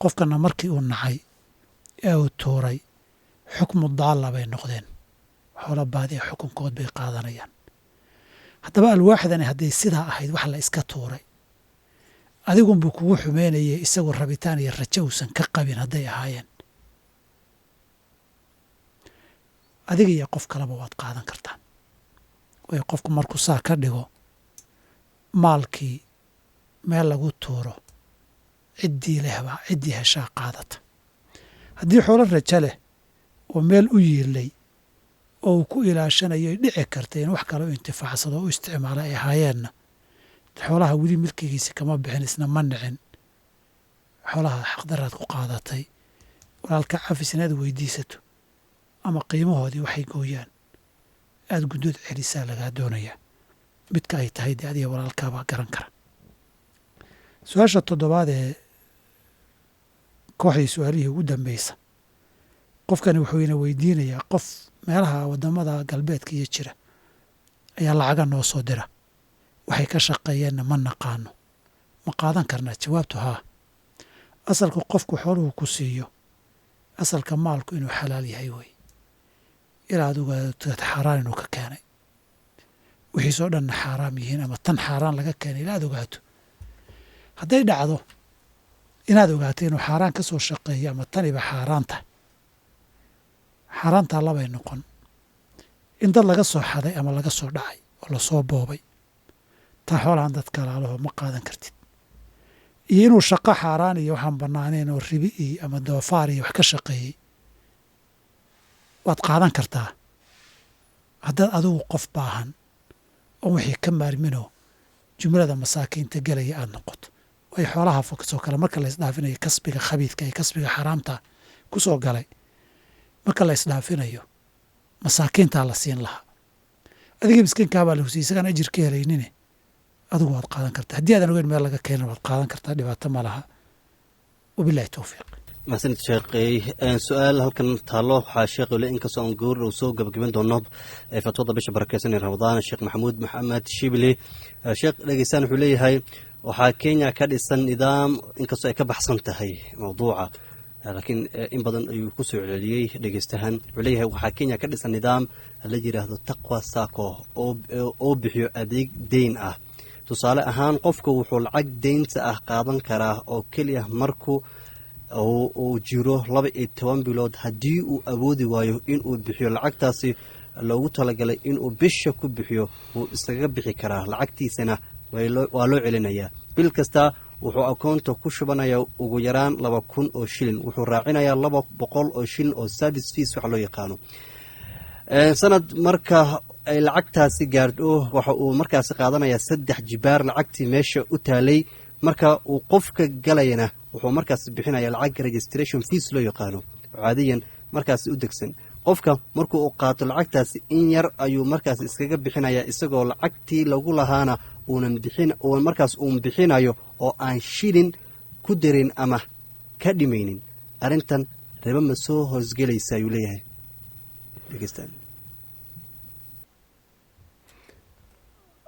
qofkana markii uu nacay ee uu tuuray xukmu daalla bay noqdeen xoolo baadi a xukunkood bay qaadanayaan haddaba alwaaxdani hadday sidaa ahayd wax la iska tuuray adigunbuu kugu xumeynayay isagoo rabitaan iyo rajo uusan ka qabin hadday ahaayeen adiga iyo qof kaleba waad qaadan kartaan waayo qofku markuu saa ka dhigo maalkii meel lagu tuuro ciddii lehbaa ciddii heshaa qaadata haddii xoolo rajo leh oo meel u yiilay oo uu ku ilaashanayo ay dhici karta in wax kale u intifaacsado o u isticmaala ay ahaayeenna xoolaha weli milkigiisi kama bixin isna ma nicin xoolaha xaqdaraad ku qaadatay walaalka cafis inaad weydiisato ama qiimahoodii waxay gooyaan aada guddood celisaa lagaa doonayaa midka ay tahay dee adiga walaalkaabaa garan kara su-aasha toddobaad ee kooxdii su-aalihii ugu dambeysa qofkani wuxuu ina weydiinayaa qof meelaha waddamada galbeedka iyo jira ayaa lacaga noo soo dira waxay ka shaqeeyeenna ma naqaano ma qaadan karnaa jawaabtu haa asalku qofku xooluhu ku siiyo asalka maalku inuu xalaal yahay wey ilaa ad ogaato xaaraan inuu ka keenay wixiisoo dhanna xaaraam yihiin ama tan xaaraan laga keenay ilaa ad ogaato hadday dhacdo inaad ogaato inuu xaaraan ka soo shaqeeyo ama taniba xaaraan tahay xaaraantaa labay noqon in dad laga soo xaday ama laga soo dhacay oo lasoo boobay taa xoolahan dadka laalaho ma qaadan kartid iyo inuu shaqo xaaraan iyo waxaan bannaanayn oo ribi iyo ama doofaar iyo wax ka shaqeeyey waad qaadan kartaa haddaad adigu qof baahan oo wixii ka maarminoo jumlada masaakiinta gelaya aada noqoto way xoolaha fokasoo kale marka la isdhaafinayo kasbiga khabiidka iyo kasbiga xaraamta ku soo galay marka la isdhaafinayo masaakiintaa la siin lahaa adigii miskiinkaabaa la husiyey isagaan ajir ka helaynine adigu waad qaadan kartaa haddii aadan ogeyn meel laga keenin waad qaadan kartaa dhibaato ma laha wabilahi towfiiq mahadsanid sheekey su-aal halkan taallo waxaa sheekh le inkastoo aan goor uu soo gabagaban doono fatwada bisha barakeysan ee ramadaan sheekh maxamuud maxamed shibli sheekh dhegeystaan wuxuu leeyahay waxaa kenya ka dhisan nidaam inkastoo ay ka baxsan tahay mawduuca laakiin in badan ayuu ku soo celceliyey dhegeystahan wuxuu leeyahay waxaa kenya ka dhisan nidaam la yidhaahdo taqwa sacco oo bixiyo adeeg deyn ah. tusaale ahaan qofka wuxuu lacag deynta ah qaadan karaa oo keliya markuu uu jiro 12 bilood. haddii uu awoodi waayo inuu bixiyo lacagtaasi loogu talagalay inuu bisha ku bixiyo wuu iskaga bixi karaa, lacagtiisana waa loo celinayaa. bil kasta wuxuu akoonta ku shubanayaa ugu yaraan 2,000 oo shilin, wuxuu raacinayaa 200 oo shilin oo service fees waxa loo yaqaano. sanad marka ay lacagtaasi gaardho waxa uu markaasi qaadanayaa 3 jibaar lacagtii meesha u taalay. marka uu qofka galayana wuxuu markaasi bixinayaa lacag registration fees loo yaqaano caadiyan markaasi u degsan. qofka markuu uu qaato lacagtaasi in yar ayuu markaasi iskaga bixinayaa, isagoo lacagtii lagu lahaana markaas uun bixinayo oo aan shilin ku darin ama ka dhimaynin. arrintan ribo ma soo hoosgelaysa ayuu leeyahay dhegeystaan.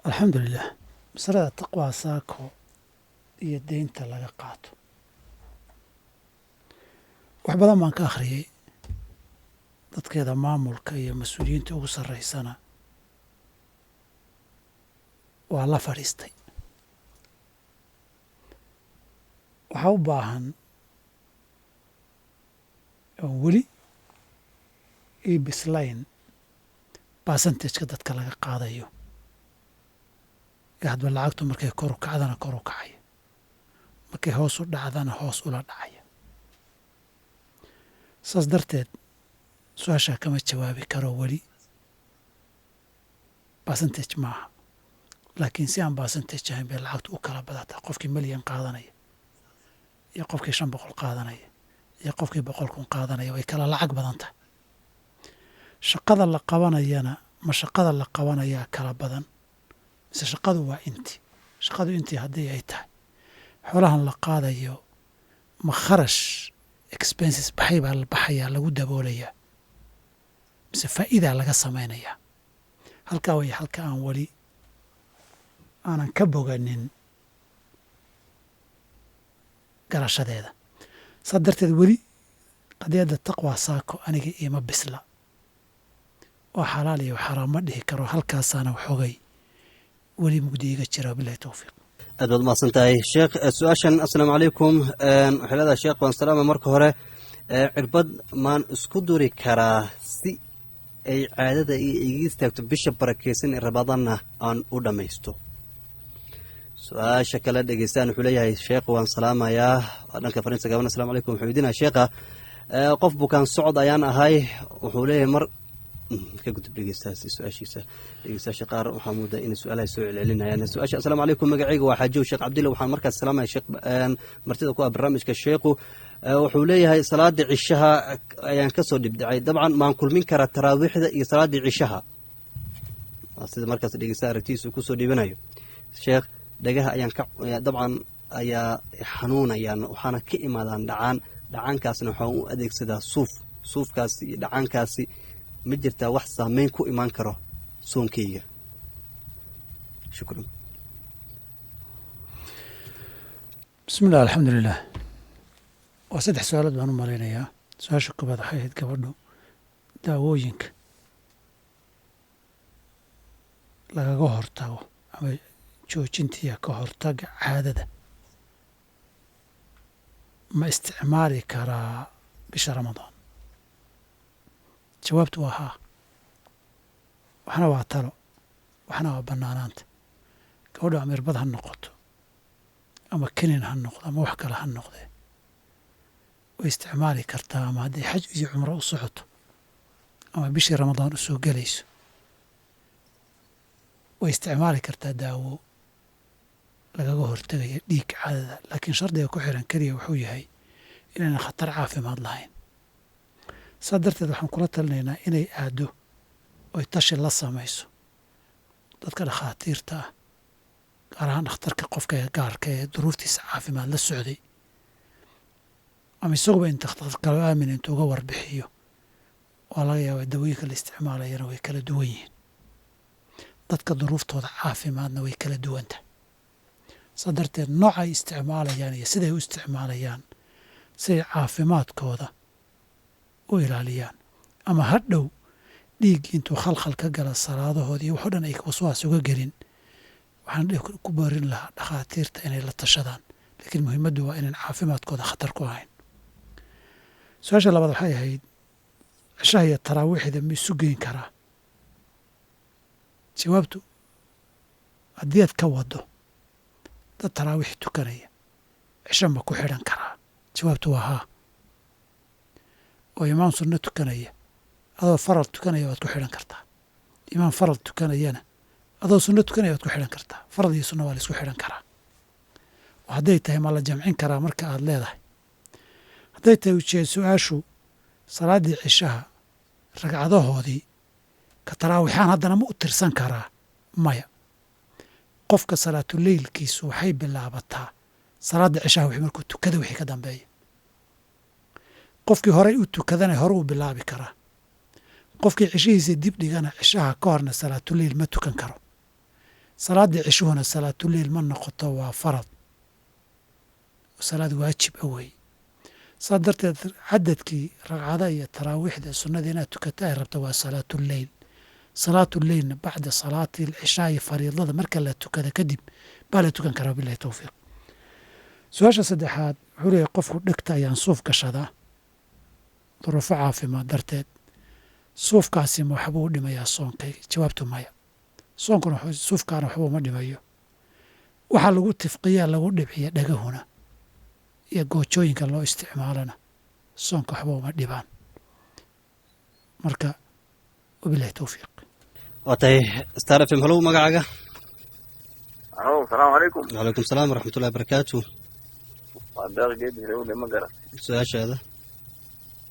alxamdulilah, masalada taqwa saako iyo deynta laga qaato wax badan baan ka akhriyey. dadkeeda maamulka iyo mas-uuliyiinta ugu sarreysana waa la fadhiistay. waxaa u baahan oon weli ii bislayn barsentageka dadka laga qaadayo ee hadba lacagtu markay kor u kacdana kor u kacaya, markay hoos u dhacdana hoos ula dhacaya. saas darteed su-aashaa kama jawaabi karo weli. barsentage maaha, laakiin si aan barsentage ahayn bay lacagtu u kala badataa. qofkii milyan qaadanaya iyo qofkii 500 qaadanaya iyo qofkii 100,000 qaadanaya way kala lacag badan tahay. shaqada la qabanayana ma shaqada la qabanayaa kala badan mise shaqadu waa intii. shaqadu intii haddii ay tahay xoolahan la qaadayo ma kharash expenses baxay baa la baxayaa lagu daboolayaa mise faa'iidaa laga samaynayaa. halkaa way halka aan weli aanan ka boganin garashadeeda. saa darteed weli qadiyadda taqwa saako aniga iima bisla oo xalaal iyo xaraam ma dhihi karo. halkaasaana waxoogay weli mugdi iga jira. bilahi towfiiq. aad baad mahadsan tahay sheekh. su-aashan assalaamu calaykum waxay leedahay sheekh waan salaama. marka hore cirbad maan isku duri karaa si ay caadada iyo iga istaagto bisha barakeysan ee rabadaanna aan u dhammaysto? su-aasha kale dhegeystaan wuxuu leeyahay sheekh waan salaamayaa dhanka fariinta gaban. assalamu calaykum wuxuu weydiinaya sheekha qof bukaan socod ayaan ahay. wuxuu leeyahay mar ka gudub dhegeystaasi su-aashiisa. dhegeystayaasha qaar waxaa muudaa inay su-aalaha soo celcelinayaan. su-aasha assalaamu calaykum magacayga waa xaajow sheekh cabdilla. waxaan markaas salaamaya sheekh martida ku ah barnaamijka sheekhu. wuxuu leeyahay salaada cishaha ayaan kasoo dhibdhacay, dabcan maan kulmin karaa taraawiixda iyo salaadii cishaha? sida markaas dhegeysta aragtiisu kusoo dhiibanayo sheekh. dhagaha ayaan dabcan ayaa xanuunayaan, waxaana ka imaadaan dhacaankaasna waxaan u adeegsadaa suufkaasi iyo dhacaankaasi. ma jirtaa wax saameyn ku imaan karo soonkeyga? shukran. bismi illah, alxamdulilah. waa 3 su-aalood baan u malaynayaa. su-aasha koobaad waxay ahayd gabadhu daawooyinka lagaga hortago ama joojintiya ka hortaga caadada ma isticmaali karaa bisha ramadaan? jawaabtu waa haa. waxna waa talo, waxna waa bannaanaanta. gabadhu ama irbad ha noqoto ama kenin ha noqdo ama wax kale ha noqdee way isticmaali kartaa. ama hadday xaj iyo cumro u socoto ama bishii ramadaan u soo gelayso way isticmaali kartaa daawo lagaga hortegaya dhiigga caadada. laakiin shardiga ku xiran keliya wuxuu yahay inayna khatar caafimaad lahayn. saa darteed waxaan kula talinaynaa inay aaddo oy tashi la samayso dadka dhakhaatiirta ah, gaar ahaan dhakhtarka qofka ee gaarka ee duruuftiisa caafimaad la socday, ama isaguba in dhakhtar kalo aamin intuu uga warbixiyo. waa laga yaabaa dawooyinka la isticmaalayana way kala duwan yihiin, dadka duruuftooda caafimaadna way kala duwan tahay. saa darteed nooc ay isticmaalayaan iyo siday u isticmaalayaan si ay caafimaadkooda u ilaaliyaan ama hadhow dhiiggii intuu khalkhal ka gala salaadahoodii waxoo dhan ay waswaas uga gelin waxaan ku boorin lahaa dhakhaatiirta inay la tashadaan laakiin muhiimaddu waa inaan caafimaadkooda khatar ku ahayn su-aasha labaad waxay ahayd cishaha iyo taraawiixda ma isu geyn karaa jawaabtu haddii aad ka wado dad taraawiix tukanaya cisho ma ku xidhan karaa jawaabtu waa haa oo imaam sunno tukanaya adoo faral tukanaya waad ku xidhan kartaa imaam faral tukanayana adoo sunno tukanaya waad ku xidhan kartaa faral iyo sunno waa la isku xidhan karaa oo hadday tahay ma la jamcin karaa marka aad leedahay hadday tahay ujeed su-aashu salaaddii cishaha ragcadahoodii ka taraawiixaan haddana ma u tirsan karaa maya qofka salaatuleylkiisu waxay bilaabataa salaadda cishaha wixii markuu tukada wixii ka dambeeya qofkii horey u tukadana hore uu bilaabi karaa qofkii cishihiisa dib dhigana cishaha ka horna salaatuleyl ma tukan karo salaaddii cishuhuna salaatuleyl ma noqoto waa farad salaad waajib a wey saa darteed cadadkii ragcada iyo taraawiixda sunnada inaad tukata ay rabta waa salaatuleyl salaatuleylna bacda salaati alcishaa'i fariidada marka la tukada kadib baa la tukan karaa bilahi towfiiq su-aasha saddexaad wuxuu leeyahy qofku dhegta ayaan suuf gashadaa duruufo caafimaad darteed suufkaasi ma waxbuu u dhimayaa soonkayga jawaabtu maya soonkuna suufkaana waxba uma dhimayo waxaa lagu tifqiyaa lagu dhibciya dhagahuna iyo goojooyinka loo isticmaalana soonka waxba uma dhibaan marka wabilahi towfiiq waa tahay star f m halow magacaaga alo asalaamu calaykum wacalaykum salaam waraxmatullahi barakaatu waa deeq geedi hirowle ma garan su-aashaada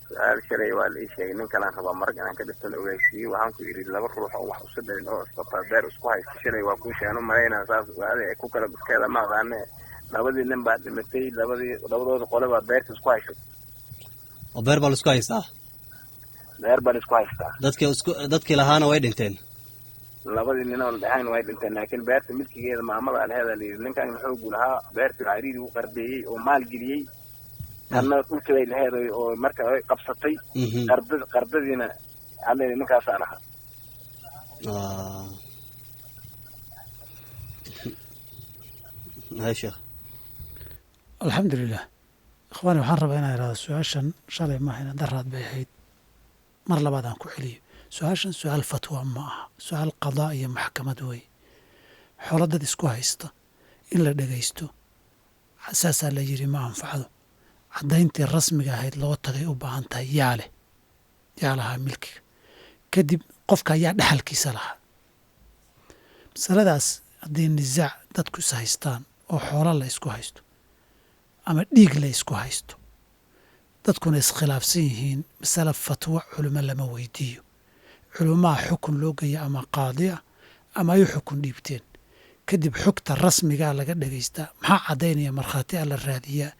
su-aal shalay waa la ii sheegay nin kalaan rabaa marag inaan ka dhigto la ogaasiiyey waxaan ku yidhi laba ruux oo wax usa darin oo isbataa beer isku haysta shalay waa kuu sheegan u malaynaa saas waada ku kala biskeeda ma aqaane labadii nin baa dhimatay labadooda qole baa beerta isku hayshay oo beer baa la isku haystaa beer baa la isku haystaa dadkii lahaana way dhinteen labadii nin oo dhahayn way dhinteen laakiin beerta milkigeeda maamada alheeda la yidhi ninkan xoogu lahaa beertii cariidii u qardeeyey oo maal geliyey anna dhulkibay laheed oo marka ay qabsatay qardadiina allee ninkaasaa lahaa hay sheekh alxamdulilah ikhwaani waxaan rabaa inaan ihahdo su-aashan shalay maahayna daraad bay ahayd mar labaad aan ku celiyo su-aashan su-aal fatwa ma aha su-aal qadaa iyo maxkamad weeye xoolo dad isku haysta in la dhegaysto saasaa la yidhi ma anfacdo caddayntii rasmiga ahayd loo tagay u baahan tahay yaa lahaa milkiga kadib qofka ayaa dhexalkiisa lahaa masaladaas haddii nisaac dadku is haystaan oo xoolo la isku haysto ama dhiig la isku haysto dadkuna iskhilaafsan yihiin masale fatwo culimo lama weydiiyo culimaha xukun loo geeya ama qaadi ah ama ay xukun dhiibteen kadib xogta rasmigaa laga dhegaystaa maxaa caddaynaya markhaati a la raadiyaa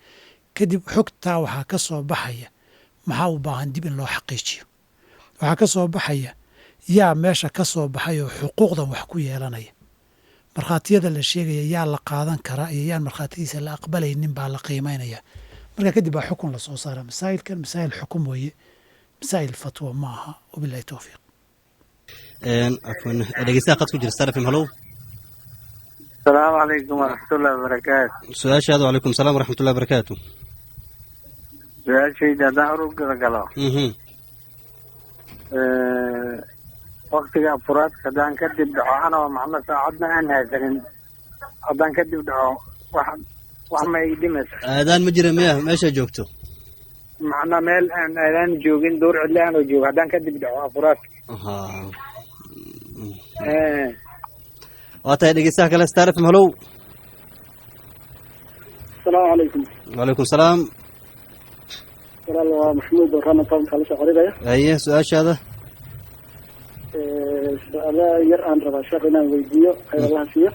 kadib xogtaa waxaa ka soo baxaya maxaa u baahan dib in loo xaqiijiyo waxaa ka soo baxaya yaa meesha ka soo baxay oo xuquuqdan wax ku yeelanaya markhaatiyada la sheegaya yaa la qaadan karaa iyo yaan markhaatiyadiisa la aqbalaynin baa la qiimaynaya marka kadib baa xukun la soo saara masaa'ilkan masaa'il xukum weeye masaa'il fatwa ma aha wabilahi towfiiq afwan dhegeystaha qad ku jira star f m halow asalaamu calaykum waraxmatullahi wabarakaatu su-aashaada wacalaykum salaam waraxmatullahi barakaatu su-aashayda haddaan hor u gala waktiga afuraadka haddaan kadib dhaco anoo maxamed saacadna aan haysanin haddaan kadib dhaco wax ma ii dhimaysa aadaan ma jira miya meesha joogto macnaa meel aan aadaan joogin dowr cidle aanoo joogo haddaan kadib dhaco afuraadka waa tahay dhegeystaha kale star f m halow asalaamu calaykum wacalaykum salaam walaal waa maxamuud warana toban kala soo xorigaya haye su-aashaada su-aalaha yar aan rabaa sheekh inaan weydiiyo khayr allaha siiyo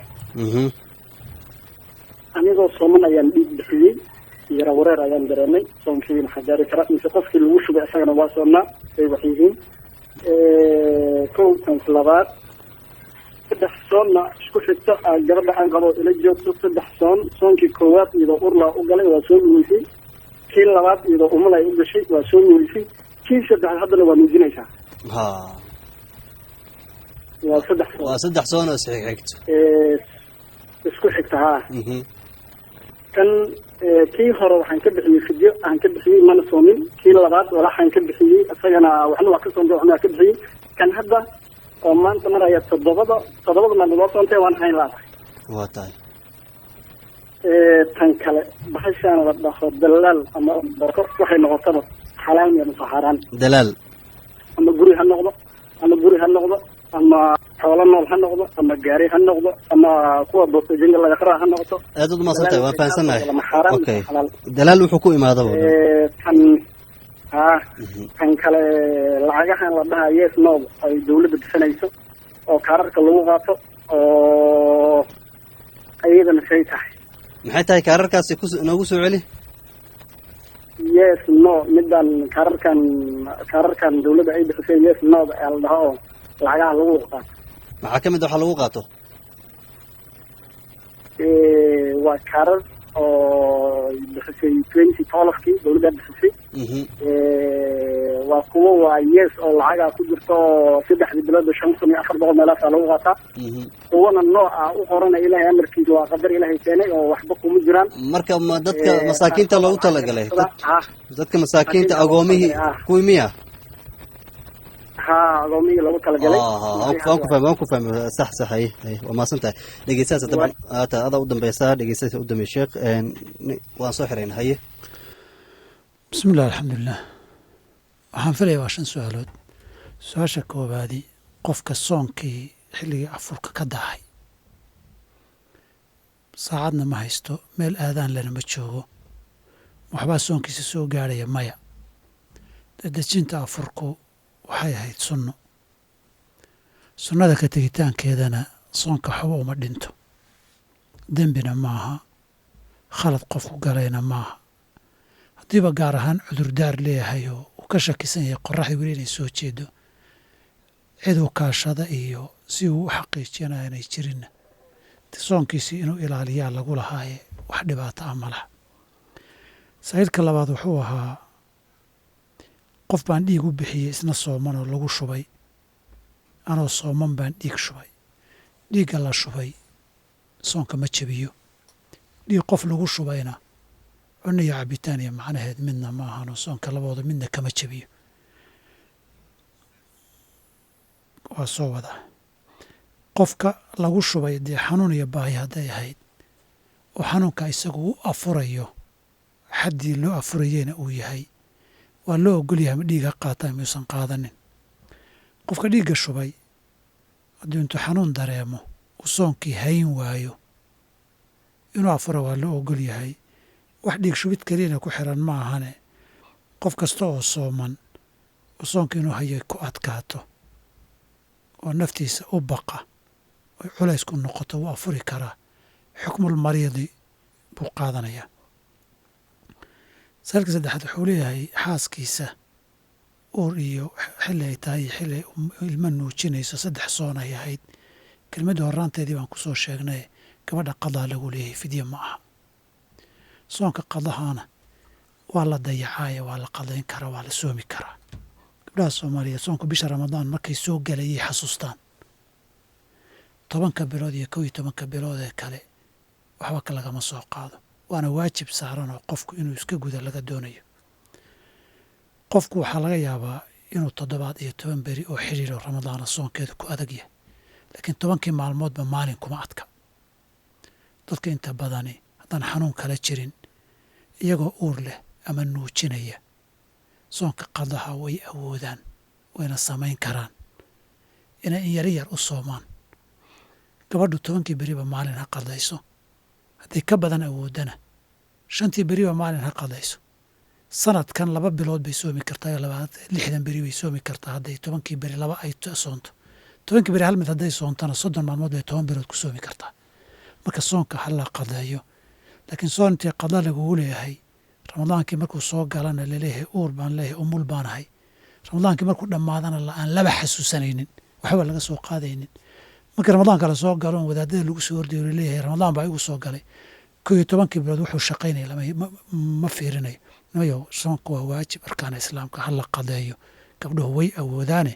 anigoo sooman ayaan dhiig bixiyey yara wareer ayaan dareemay soomkii maxaa gaari kara mise qofkii lagu shubay isagana waa soomnaa ay wax yihiin kow tan labaad saddex soonna isku xigto gabadha aan qabo ila joogto saddex soonkii koowaad iyadoo urlaa u galay waa soo lumisay kii labaad iyadoo umul ay u gashay waa soo nuulisay kii saddexaad haddana waa nuujinaysaa ha waa saddex soon waa saddex soon oo isxigxigto isku xigta haa kan kii hore waxaan ka bixiyey fidyo aan ka bixiyey mana soomin kii labaad walaxaan ka bixiyey isagana waxna waa ka soomtay waxna waa ka bixiyey kan hadda oo maanta maraya toddobada maalmood waa soontay waan hayn laadahay waa tahay tan kale bahashaan la dhaho dalaal ama boko waxay noqotaba xalaal miya mase xaaraan dalaal ama guri ha noqdo ama xoolo nool ha noqdo ama gaari ha noqdo ama kuwa boosajinga laga qaraa ha noqoto aad u maasantay waan fahansannahay okay dalaal wuxuu ku imaadaba kan kale lacagahan la dhaha yes no ay dawladda bixinayso oo kaararka lagu qaato oo ayadana say tahay maxay tahay kaararkaasi noogu soo celi yes no midaan kaararkan dawladda ay bixisay yes no ayaa la dhaha oo lacagaha lagu qaato maxaa ka mid waxa lagu qaato waa kaarar oo bixisay 2012kii dawladda bixisay waa kuwo waa yes oo lacagaa ku jirto oo 3 bilood 5,400 meelaasaa lagu qaataa kuwana nooca u qorana ilaahay amarkiisa waa qadar ilaahay keenay oo waxba kuma jiraan marka ma dadka masaakiinta loogu talagalay dadka masaakiinta agoomihii kuwii miya agoomihii lagu talagalay waan ku fahmay sax hay waa maasantahay dhegeystayaasha dabcan aada u dambeysaa dhegeystayaasha u dambeeya sheekh waan soo xirayna haye bismi illah alxamdulilah waxaan filaya waa 5 su-aalood su-aasha koobaadi qofka soonkii xilligii afurka ka dahay saacadna ma haysto meel aadaan lena ma joogo waxbaa soonkiisa soo gaarhaya maya dadejinta afurku waxay ahayd sunno sunnada ka tegitaankeedana soonka waxba uma dhinto dembina maaha khalad qofku galayna maaha haddiiba gaar ahaan cudurdaar leeyahay oo uu ka shakisan yahay qoraxdii weli inay soo jeedo cid uu kaashada iyo si uu u xaqiijinaya inay jirinna soonkiisii inuu ilaaliyaa lagu lahaaye wax dhibaato ah ma laha saa'ilka labaad wuxuu ahaa qof baan dhiig u bixiyey isna sooman oo lagu shubay anoo sooman baan dhiig shubay dhiigga la shubay soonka ma jebiyo dhiig qof lagu shubayna cunno iyo cabitaan iyo macnaheed midna ma ahano soonka labooda midna kama jebiyo waa soo wadaa qofka lagu shubay dee xanuun iyo baahi hadday ahayd oo xanuunka isagu u afurayo xaddii loo afurayeyna uu yahay waa loo ogol yahay ma dhiiga qaataa miyuusan qaadanin qofka dhiigga shubay haddii intuu xanuun dareemo uu soonkii hayn waayo inuu afuro waa loo ogol yahay wax dhiig shubid keliyana ku xiran ma ahane qof kasta oo sooman oo soonka inuu hayay ku adkaato oo naftiisa u baqa oy culays ku noqoto wuu afuri karaa xukmul mariidi buu qaadanayaa saalka saddexaad wuxuu leeyahay xaaskiisa uur iyo xilli ay tahay iyo xilli ilmo nuujinayso 3 soon ay ahayd kelmadda horraanteedii baan ku soo sheegnay gabadha qadaa lagu leeyahay fidye ma aha soonka qadahaana waa la dayacaaye waa la qadayn karaa waa la soomi karaa gabdhaha soomaaliyeed soonka bisha ramadaan markay soo galayay xasuustaan 10 bilood iyo 11 bilood ee kale waxba lagama soo qaado waana waajib saaran oo qofku inuu iska guda laga doonayo qofku waxaa laga yaabaa inuu 7 iyo 10 beri oo xiriiro ramadaana soonkeeda ku adag yahay laakiin 10kii maalmoodba maalin kuma adka dadka inta badani haddaan xanuun kala jirin iyagoo uur leh ama nuujinaya soonka qadaha way awoodaan wayna samayn karaan inay in yar u soomaan gabadhu 10kii beriba maalin ha qadayso haddii ka badan awoodana 5tii beriba maalin ha qadayso sanadkan 2 bilood bay soomi kartaa iyo 60 beri bay soomi kartaa hadday 10kii beri 2 ay soonto 10kii beri hal mid hadday soontana 30 maalmood bay 10 bilood ku soomi kartaa marka soonka ha la qadeeyo laakiin soontii qada lagugu leeyahay ramadaankii markuu soo galana laleeyahay uur baan leeyahay umul baan ahay ramadaankii markuu dhammaadana aan laba xasuusanaynin waxba laga soo qaadaynin markii ramadaanka la soo galo wadaadada lagu soo ordayo laleeyahay ramadaan baa igu soo galay 11 bilood wuxuu shaqaynaya ma fiirinayo nimayow soonka waa waajib arkaana islaamka ha la qadeeyo gabdhuhu way awoodaane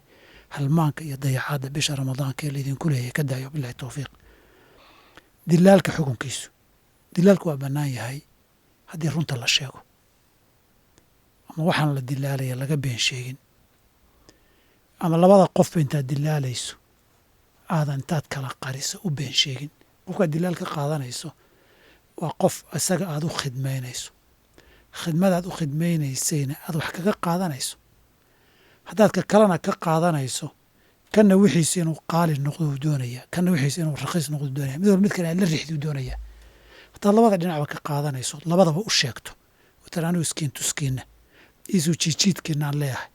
halmaanka iyo dayacaadda bisha ramadaanka ee laydinku leeyahay ka daayo bilahi towfiiq dilaalka xukunkiisu dilaalku waa bannaan yahay haddii runta la sheego ama waxaan la dilaalaya laga been sheegin ama labada qofba intaad dilaalayso aadan intaad kala qariso u been sheegin qofkaad dilaal ka qaadanayso waa qof isaga aad u khidmaynayso khidmadaad u khidmaynaysayna aad wax kaga qaadanayso haddaad ka kalena ka qaadanayso kanna wixiisa inuu qaali noqdo uu doonaya kanna wixiisa inuu raqiis noqdo doonaya mid walba mid kale aad la rixdi uu doonaya haddaad labada dhinacba ka qaadanayso labadaba u sheegto watan anigu iskiin tuskiinna iisuu jiijiidkiina aan leeyahay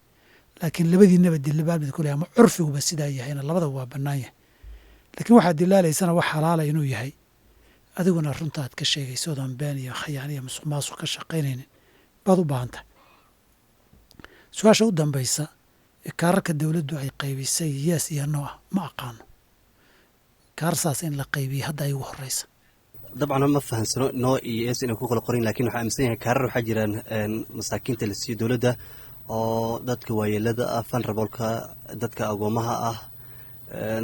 laakiin labadiinaba dilabaal mid ku leeyahay ama curfiguba sidaa yahayna labadaba waa bannaan yahay laakiin waxaad dilaalaysana wax xalaala inuu yahay adiguna runta aad ka sheegayso odan been iyo khayaan iyo musuq maasuq ka shaqaynaynin baad u baahan tahay su-aasha u dambaysa ee kaararka dowladdu ay qaybisay yees iyo no ah ma aqaano kaarsaas in la qaybiye hadda ay ugu horreysa dabcan ma fahansano no iyo es inay ku kala qorin lakin waxaa aaminsan yahay kaarar waxaa jiraan masaakiinta la siiyo dowladda oo dadka waayeelada ah fanrabolka dadka agoomaha ah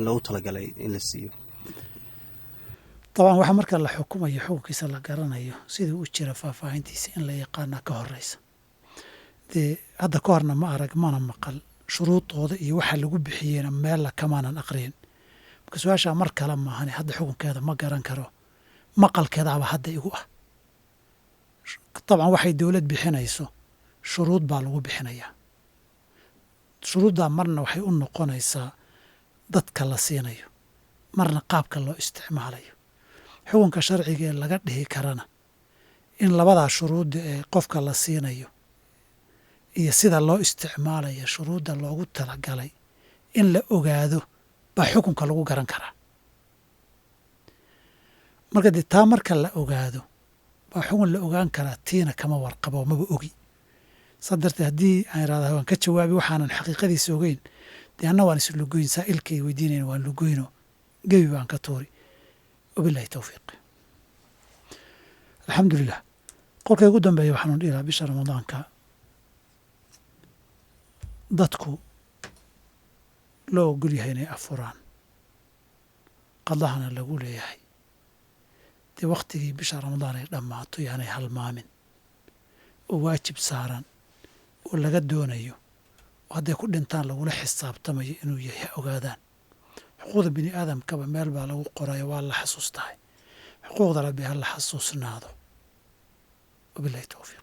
loogu talagalay in la siiyo dabcan waxaa marka la xukumayo xukunkiisa la garanayo sidii u jira faahfaahintiisa in la yaqaana ka horeysa dee hadda ka horna ma arag mana maqal shuruudooda iyo waxa lagu bixiyeyna meella kamaanan aqriyin marka su-aashaa mar kale maahane hadda xukunkeeda ma garan karo maqalkeedaaba hadda igu ah dabcan waxay dowlad bixinayso shuruud baa lagu bixinayaa shuruuddaa marna waxay u noqonaysaa dadka la siinayo marna qaabka loo isticmaalayo xukunka sharciga ee laga dhihi karana in labadaa shuruudda ee qofka la siinayo iyo sida loo isticmaalayo shuruudda loogu talagalay in la ogaado baa xukunka lagu garan karaa marka dee taa marka la ogaado baa xukun la ogaan karaa tiina kama warqabo maba ogi saa darteed haddii aan irahda waan ka jawaabi waxaanan xaqiiqadiisa ogeyn dee anna waan islugoyn saa'ilkay weydiinayn waan lugoyno gebi baan ka tuuri wabilahi towfiiq alxamdulilah qolkay ugu dambeeya waxaanu dhihi lahaa bisha ramadaanka dadku loo ogol yahay inay afuraan qadahana lagu leeyahay dee wakhtigii bisha ramadaan ay dhammaato yaanay halmaamin oo waajib saaran oo laga doonayo oo hadday ku dhintaan lagula xisaabtamayo inuu yahay ha ogaadaan xuquuqda bini aadamkaba meel baa lagu qorayo waa la xasuustahay xuquuqda rabbi ha la xasuusnaado wabilahi towfiiq